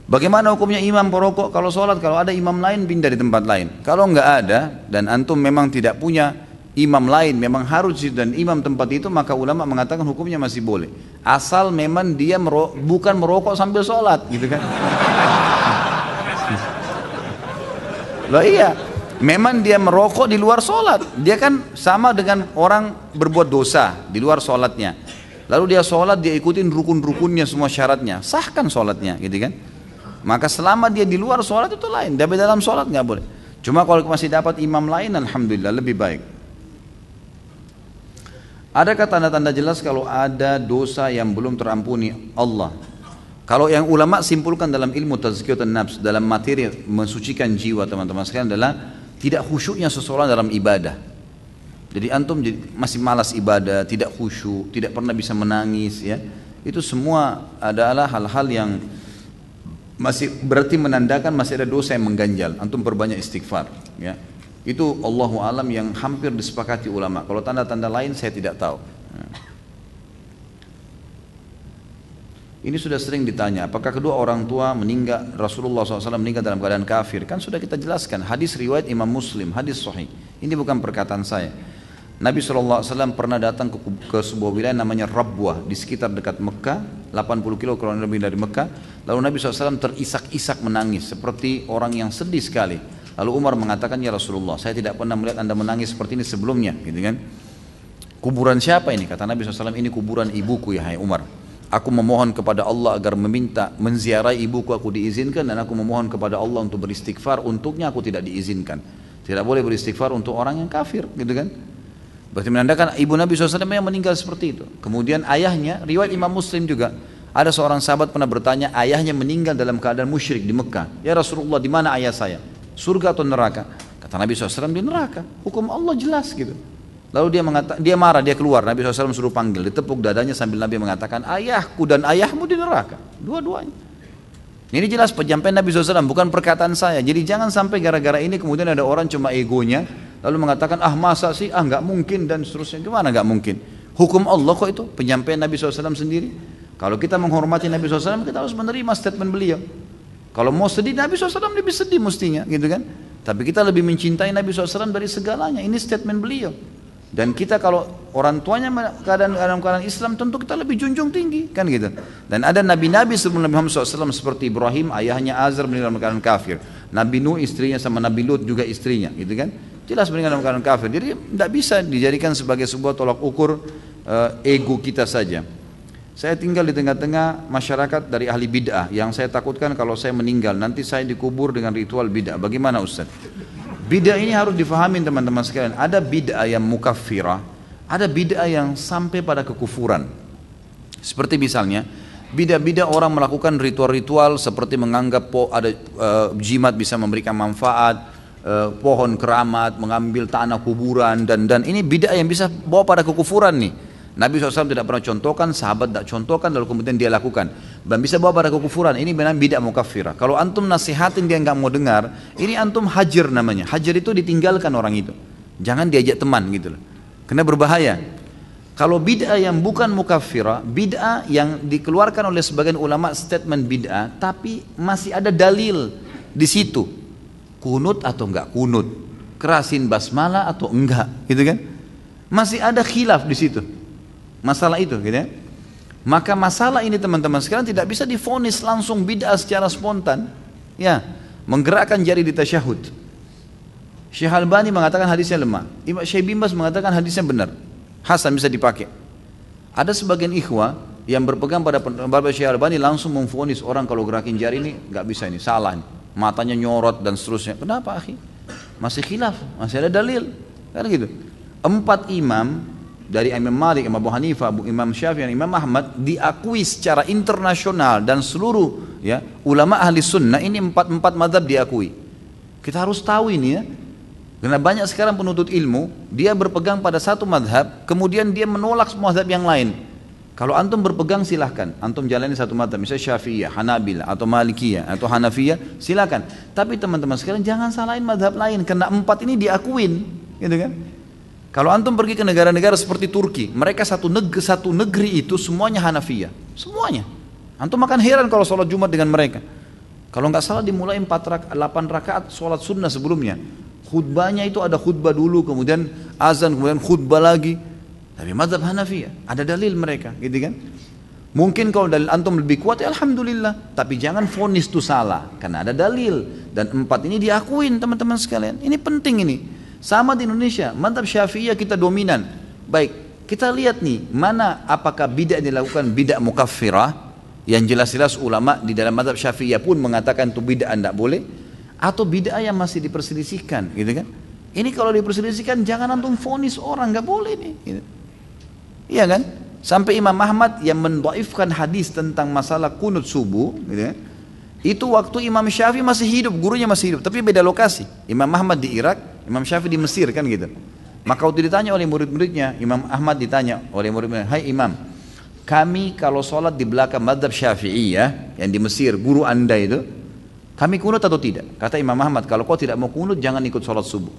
Bagaimana hukumnya imam perokok kalau sholat? Kalau ada imam lain pindah di tempat lain. Kalau nggak ada dan antum memang tidak punya imam lain, memang harus dan imam tempat itu, maka ulama mengatakan hukumnya masih boleh. Asal memang dia bukan merokok sambil sholat, gitu kan? Loh iya, memang dia merokok di luar sholat. Dia kan sama dengan orang berbuat dosa di luar sholatnya. Lalu dia sholat, dia ikutin rukun-rukunnya semua syaratnya, sahkan sholatnya, gitu kan? Maka selama dia di luar sholat itu lain, tapi dalam sholat nggak boleh. Cuma kalau masih dapat imam lain, alhamdulillah lebih baik. Adakah tanda-tanda jelas kalau ada dosa yang belum terampuni Allah? Kalau yang ulama simpulkan dalam ilmu tazkiyatun nafs, dalam materi mensucikan jiwa teman-teman sekalian, adalah tidak khusyuknya seseorang dalam ibadah. Jadi antum masih malas ibadah, tidak khusyuk, tidak pernah bisa menangis, ya. Itu semua adalah hal-hal yang masih berarti menandakan masih ada dosa yang mengganjal. Antum perbanyak istighfar, ya. Itu Allahu alam yang hampir disepakati ulama. Kalau tanda-tanda lain saya tidak tahu. Ini sudah sering ditanya, apakah kedua orang tua meninggal, Rasulullah SAW meninggal dalam keadaan kafir? Kan sudah kita jelaskan, hadis riwayat Imam Muslim, hadis sahih. Ini bukan perkataan saya. Nabi SAW pernah datang ke sebuah wilayah namanya Rabwah di sekitar dekat Mekah, 80 kilo kurang lebih dari Mekah. Lalu Nabi SAW terisak-isak menangis seperti orang yang sedih sekali. Lalu Umar mengatakan, ya Rasulullah, saya tidak pernah melihat anda menangis seperti ini sebelumnya, gitu kan? Kuburan siapa ini? Kata Nabi SAW, ini kuburan ibuku ya hai Umar. Aku memohon kepada Allah agar menziarahi ibuku, aku diizinkan, dan aku memohon kepada Allah untuk beristighfar untuknya, aku tidak diizinkan. Tidak boleh beristighfar untuk orang yang kafir, gitu kan? Berarti menandakan ibu Nabi SAW yang meninggal seperti itu. Kemudian ayahnya, riwayat Imam Muslim juga, ada seorang sahabat pernah bertanya, ayahnya meninggal dalam keadaan musyrik di Mekah. Ya Rasulullah, di mana ayah saya? Surga atau neraka? Kata Nabi SAW, di neraka. Hukum Allah jelas gitu. Lalu dia marah, dia keluar. Nabi SAW suruh panggil, ditepuk dadanya sambil Nabi mengatakan, ayahku dan ayahmu di neraka, dua-duanya. Ini jelas penyampaian Nabi SAW, bukan perkataan saya. Jadi jangan sampai gara-gara ini kemudian ada orang cuma egonya, lalu mengatakan, ah masa sih, ah nggak mungkin dan seterusnya. Gimana nggak mungkin? Hukum Allah kok itu, penyampaian Nabi SAW sendiri. Kalau kita menghormati Nabi SAW, kita harus menerima statement beliau. Kalau mau sedih, Nabi SAW lebih sedih mestinya, gitu kan? Tapi kita lebih mencintai Nabi SAW dari segalanya. Ini statement beliau. Dan kita kalau orang tuanya dalam keadaan Islam, tentu kita lebih junjung tinggi, kan gitu. Dan ada nabi-nabi sebelum Nabi Muhammad SAW seperti Ibrahim, ayahnya Azar meninggal dalam keadaan kafir. Nabi Nuh istrinya sama Nabi Lut juga istrinya, gitu kan. Jelas meninggal dalam keadaan kafir. Jadi tidak bisa dijadikan sebagai sebuah tolak ukur ego kita saja. Saya tinggal di tengah-tengah masyarakat dari ahli bid'ah, yang saya takutkan kalau saya meninggal nanti saya dikubur dengan ritual bid'ah. Bagaimana Ustaz? Bid'ah ini harus difahami teman-teman sekalian. Ada bid'ah yang mukaffirah, ada bid'ah yang sampai pada kekufuran. Seperti misalnya bid'ah orang melakukan ritual-ritual seperti menganggap ada jimat bisa memberikan manfaat, pohon keramat, mengambil tanah kuburan, dan ini bid'ah yang bisa bawa pada kekufuran nih. Nabi SAW tidak pernah contohkan, sahabat tidak contohkan, lalu kemudian dia lakukan, dan bisa bawa pada kekufuran. Ini benar bid'ah mukaffirah. Kalau antum nasihatin dia nggak mau dengar, ini antum hajar namanya. Hajar itu ditinggalkan orang itu, jangan diajak teman gitu loh, karena berbahaya. Kalau bid'ah yang bukan mukaffirah, bid'ah yang dikeluarkan oleh sebagian ulama statement bid'ah, tapi masih ada dalil di situ, kunut atau enggak kunut, kerasin basmalah atau enggak, gitu kan? Masih ada khilaf di situ. Masalah itu, gitu ya. Maka masalah ini teman-teman sekarang tidak bisa divonis langsung bid'ah secara spontan. Ya, menggerakkan jari di tasyahud. Syekh Albani mengatakan hadisnya lemah. Syekh bin Baz mengatakan hadisnya benar. Hasan bisa dipakai. Ada sebagian ikhwah yang berpegang pada pendapat Syekh Albani langsung memvonis orang kalau gerakin jari ini nggak bisa, ini salah, ini matanya nyorot dan seterusnya. Kenapa akhi? Masih khilaf, masih ada dalil, kan gitu. 4 imam dari Imam Malik, Imam Abu Hanifah, Imam Syafi'i, dan Imam Ahmad diakui secara internasional, dan seluruh ya ulama ahli sunnah ini 4 mazhab diakui. Kita harus tahu ini ya, karena banyak sekarang penuntut ilmu dia berpegang pada satu mazhab, kemudian dia menolak semua mazhab yang lain. Kalau antum berpegang silahkan, antum jalani satu mazhab, misalnya Syafi'iyah, Hanabilah, atau Malikiyah, atau Hanafiyah, silahkan. Tapi teman-teman sekalian jangan salahin mazhab lain, karena 4 ini diakuin, gitu kan? Kalau antum pergi ke negara-negara seperti Turki, mereka satu negeri itu semuanya Hanafiyah, semuanya. Antum akan heran kalau sholat Jumat dengan mereka. Kalau nggak salah dimulai 8 rakaat sholat sunnah sebelumnya. Khutbahnya itu ada khutbah dulu, kemudian azan, kemudian khutbah lagi. Tapi mazhab Hanafiyah, ada dalil mereka, gitu kan? Mungkin kalau dalil antum lebih kuat, ya alhamdulillah. Tapi jangan vonis itu salah, karena ada dalil. Dan 4 ini diakuin teman-teman sekalian. Ini penting ini. Sama di Indonesia, mazhab Syafi'iyah kita dominan. Baik, kita lihat nih, mana apakah bid'ah dilakukan bid'ah mukaffirah, yang jelas-jelas ulama di dalam mazhab Syafi'iyah pun mengatakan itu bid'ah tidak boleh, atau bid'ah yang masih diperselisihkan, gitu kan? Ini kalau diperselisihkan jangan antum vonis orang, nggak boleh nih, gitu. Iya kan? Sampai Imam Ahmad yang mendhaifkan hadis tentang masalah kunut subuh, gitu kan? Itu waktu Imam Syafi'i masih hidup, gurunya masih hidup, tapi beda lokasi. Imam Ahmad di Irak, Imam Syafi'i di Mesir, kan gitu. Maka waktu ditanya oleh murid-muridnya, Imam Ahmad ditanya oleh murid-muridnya, hai Imam, kami kalau sholat di belakang mazhab Syafi'iyah yang di Mesir, guru anda itu, kami kunut atau tidak? Kata Imam Ahmad, kalau kau tidak mau kunut jangan ikut sholat subuh.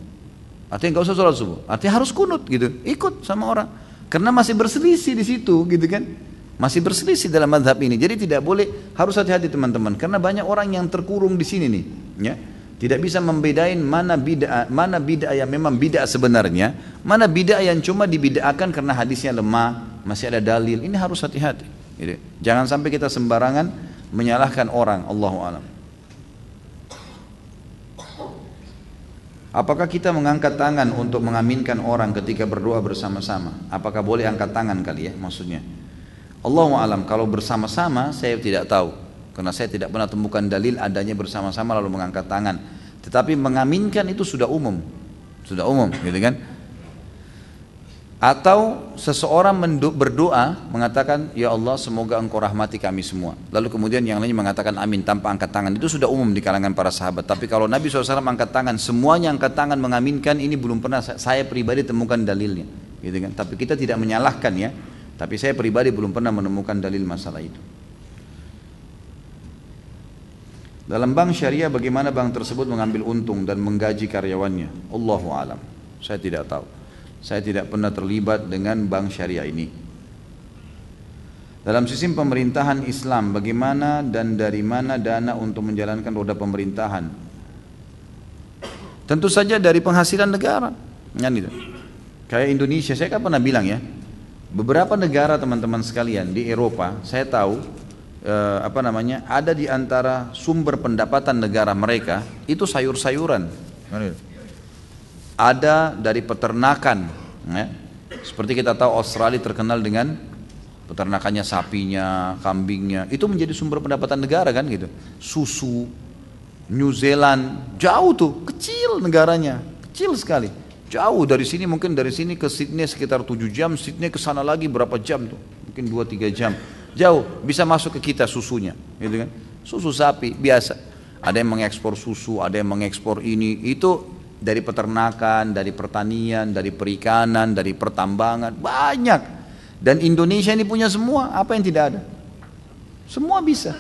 Artinya nggak usah sholat subuh, artinya harus kunut gitu, ikut sama orang. Karena masih berselisih di situ, gitu kan? Masih berselisih dalam mazhab ini. Jadi tidak boleh, harus hati-hati teman-teman. Karena banyak orang yang terkurung di sini nih, ya. Tidak bisa membedain mana bid'ah yang memang bid'ah sebenarnya, mana bid'ah yang cuma dibid'ahkan karena hadisnya lemah, masih ada dalil. Ini harus hati-hati. Gitu. Jangan sampai kita sembarangan menyalahkan orang. Allahu a'lam. Apakah kita mengangkat tangan untuk mengaminkan orang ketika berdoa bersama-sama? Apakah boleh angkat tangan kali ya maksudnya? Allahu a'lam. Kalau bersama-sama saya tidak tahu, karena saya tidak pernah temukan dalil adanya bersama-sama lalu mengangkat tangan. Tetapi mengaminkan itu sudah umum, gitu kan? Atau seseorang berdoa mengatakan, ya Allah semoga engkau rahmati kami semua. Lalu kemudian yang lainnya mengatakan amin tanpa angkat tangan. Itu sudah umum di kalangan para sahabat. Tapi kalau Nabi SAW angkat tangan, semuanya angkat tangan mengaminkan, ini belum pernah saya pribadi temukan dalilnya, gitu kan? Tapi kita tidak menyalahkan ya. Tapi saya pribadi belum pernah menemukan dalil masalah itu. Dalam bank syariah bagaimana bank tersebut mengambil untung dan menggaji karyawannya? Allahu a'lam. Saya tidak tahu. Saya tidak pernah terlibat dengan bank syariah ini. Dalam sistem pemerintahan Islam, bagaimana dan dari mana dana untuk menjalankan roda pemerintahan? Tentu saja dari penghasilan negara. Kan gitu. Kayak Indonesia, saya kan pernah bilang ya, beberapa negara teman-teman sekalian di Eropa, saya tahu ada di antara sumber pendapatan negara mereka itu sayur-sayuran. Kan gitu. Ada dari peternakan, ya. Seperti kita tahu Australia terkenal dengan peternakannya sapinya, kambingnya, itu menjadi sumber pendapatan negara kan gitu. Susu, New Zealand, jauh tuh, kecil negaranya, kecil sekali. Jauh dari sini, mungkin dari sini ke Sydney sekitar 7 jam, Sydney ke sana lagi berapa jam tuh, mungkin 2-3 jam. Jauh, bisa masuk ke kita susunya, gitu kan. Susu sapi biasa. Ada yang mengekspor susu, ada yang mengekspor ini, itu dari peternakan, dari pertanian, dari perikanan, dari pertambangan, banyak. Dan Indonesia ini punya semua, apa yang tidak ada? Semua bisa.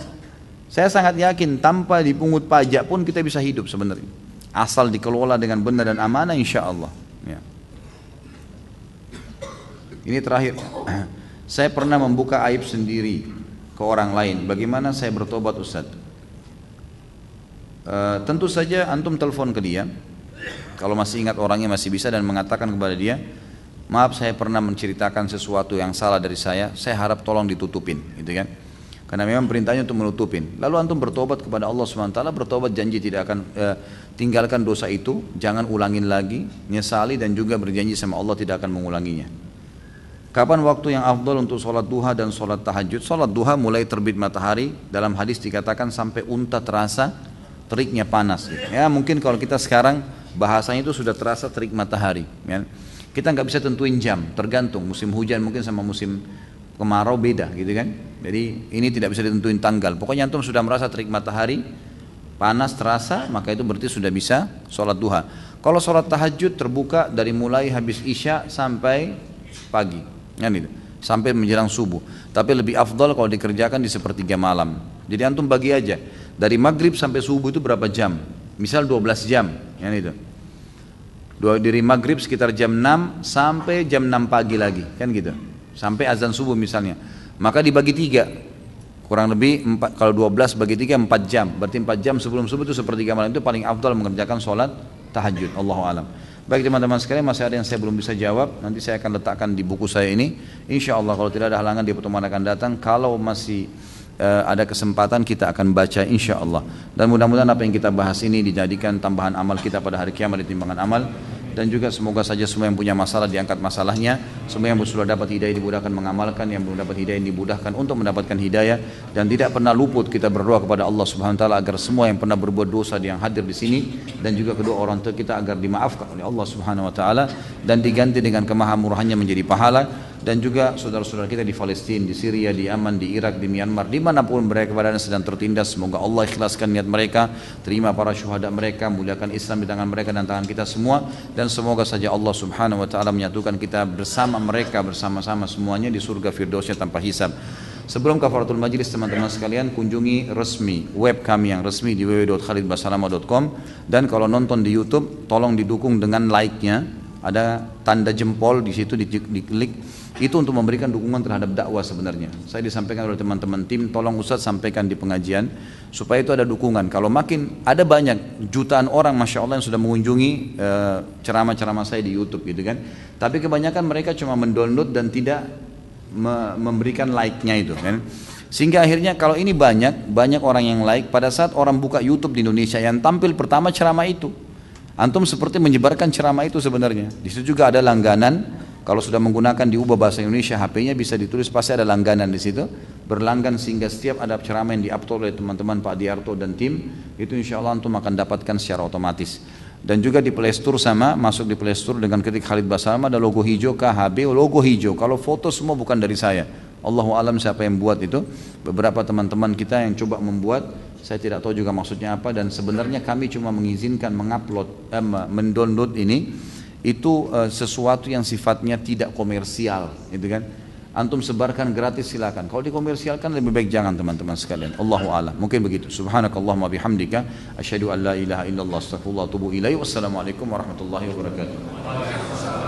Saya sangat yakin tanpa dipungut pajak pun kita bisa hidup sebenarnya. Asal dikelola dengan benar dan amanah, insya Allah. Ya. Ini terakhir. Saya pernah membuka aib sendiri ke orang lain. Bagaimana saya bertobat, Ustaz? Tentu saja antum telepon ke dia. Kalau masih ingat orangnya masih bisa, dan mengatakan kepada dia, maaf saya pernah menceritakan sesuatu yang salah dari saya harap tolong ditutupin, gitu kan? Karena memang perintahnya untuk menutupin. Lalu antum bertobat kepada Allah SWT, bertobat janji tidak akan tinggalkan dosa itu, jangan ulangin lagi, nyesali dan juga berjanji sama Allah tidak akan mengulanginya. Kapan waktu yang afdal untuk sholat duha dan sholat tahajud? Sholat duha mulai terbit matahari, dalam hadis dikatakan sampai unta terasa teriknya panas. Gitu. Ya mungkin kalau kita sekarang bahasanya itu sudah terasa terik matahari. Ya. Kita nggak bisa tentuin jam, tergantung musim hujan mungkin sama musim kemarau beda, gitu kan? Jadi ini tidak bisa ditentuin tanggal. Pokoknya antum sudah merasa terik matahari, panas terasa, maka itu berarti sudah bisa sholat duha. Kalau sholat tahajud terbuka dari mulai habis isya sampai pagi, kan itu, sampai menjelang subuh. Tapi lebih afdal kalau dikerjakan di sepertiga malam. Jadi antum bagi aja dari maghrib sampai subuh itu berapa jam? Misal 12 jam, kan itu. Dari maghrib sekitar jam 6 sampai jam 6 pagi lagi, kan gitu. Sampai azan subuh misalnya. Maka dibagi 3, Kurang lebih kalau 12 bagi 3 4 jam. Berarti 4 jam sebelum subuh itu sepertiga malam itu paling afdal mengerjakan sholat tahajud. Allahu alam. Baik teman-teman sekalian, masih ada yang saya belum bisa jawab. Nanti saya akan letakkan di buku saya ini. Insya Allah kalau tidak ada halangan di pertemuan akan datang. Kalau masih ada kesempatan kita akan baca insya Allah. Dan mudah-mudahan apa yang kita bahas ini dijadikan tambahan amal kita pada hari kiamat di timbangan amal. Dan juga semoga saja semua yang punya masalah diangkat masalahnya, semua yang sudah dapat hidayah dimudahkan mengamalkan, yang belum dapat hidayah dimudahkan untuk mendapatkan hidayah, dan tidak pernah luput kita berdoa kepada Allah Subhanahu wa taala agar semua yang pernah berbuat dosa yang hadir di sini dan juga kedua orang tua kita agar dimaafkan oleh Allah Subhanahu wa taala dan diganti dengan kemahamurahannya menjadi pahala. Dan juga saudara-saudara kita di Palestina, di Syria, di Yaman, di Irak, di Myanmar, dimanapun mereka berada sedang tertindas, semoga Allah ikhlaskan niat mereka, terima para syuhada mereka, muliakan Islam di tangan mereka dan tangan kita semua, dan semoga saja Allah Subhanahu wa taala menyatukan kita bersama mereka, bersama-sama semuanya di surga firdausnya tanpa hisab. Sebelum kafaratul majlis, teman-teman sekalian, kunjungi resmi web kami yang resmi di www.khalidbasalamah.com, dan kalau nonton di YouTube tolong didukung dengan like-nya, ada tanda jempol di situ, diklik. Itu untuk memberikan dukungan terhadap dakwah sebenarnya. Saya disampaikan oleh teman-teman tim, tolong Ustaz sampaikan di pengajian supaya itu ada dukungan. Kalau makin ada banyak jutaan orang Masya Allah yang sudah mengunjungi ceramah-ceramah saya di YouTube gitu kan. Tapi kebanyakan mereka cuma mendownload dan tidak memberikan like-nya itu kan. Sehingga akhirnya kalau ini banyak orang yang like, pada saat orang buka YouTube di Indonesia yang tampil pertama ceramah itu. Antum seperti menyebarkan ceramah itu sebenarnya. Di situ juga ada langganan. Kalau sudah menggunakan diubah bahasa Indonesia, HP-nya bisa ditulis pasti ada langganan di situ. Berlanggan sehingga setiap ada ceramah yang di-upload oleh teman-teman Pak Diarto dan tim, itu insya Allah antum akan dapatkan secara otomatis. Dan juga di Play Store sama, masuk di Play Store dengan ketik Khalid Basalamah ada logo hijau KHB, logo hijau. Kalau foto semua bukan dari saya. Allahu alam siapa yang buat itu. Beberapa teman-teman kita yang coba membuat, saya tidak tahu juga maksudnya apa, dan sebenarnya kami cuma mengizinkan mendownload ini. Itu sesuatu yang sifatnya tidak komersial, gitu kan? Antum sebarkan gratis silakan. Kalau dikomersialkan lebih baik jangan teman-teman sekalian. Allahu a'lam. Mungkin begitu. Subhanakallahumma bihamdika asyhadu an la ilaha illallah astaghfirullah wa atubu ilaih. Wassalamualaikum warahmatullahi wabarakatuh.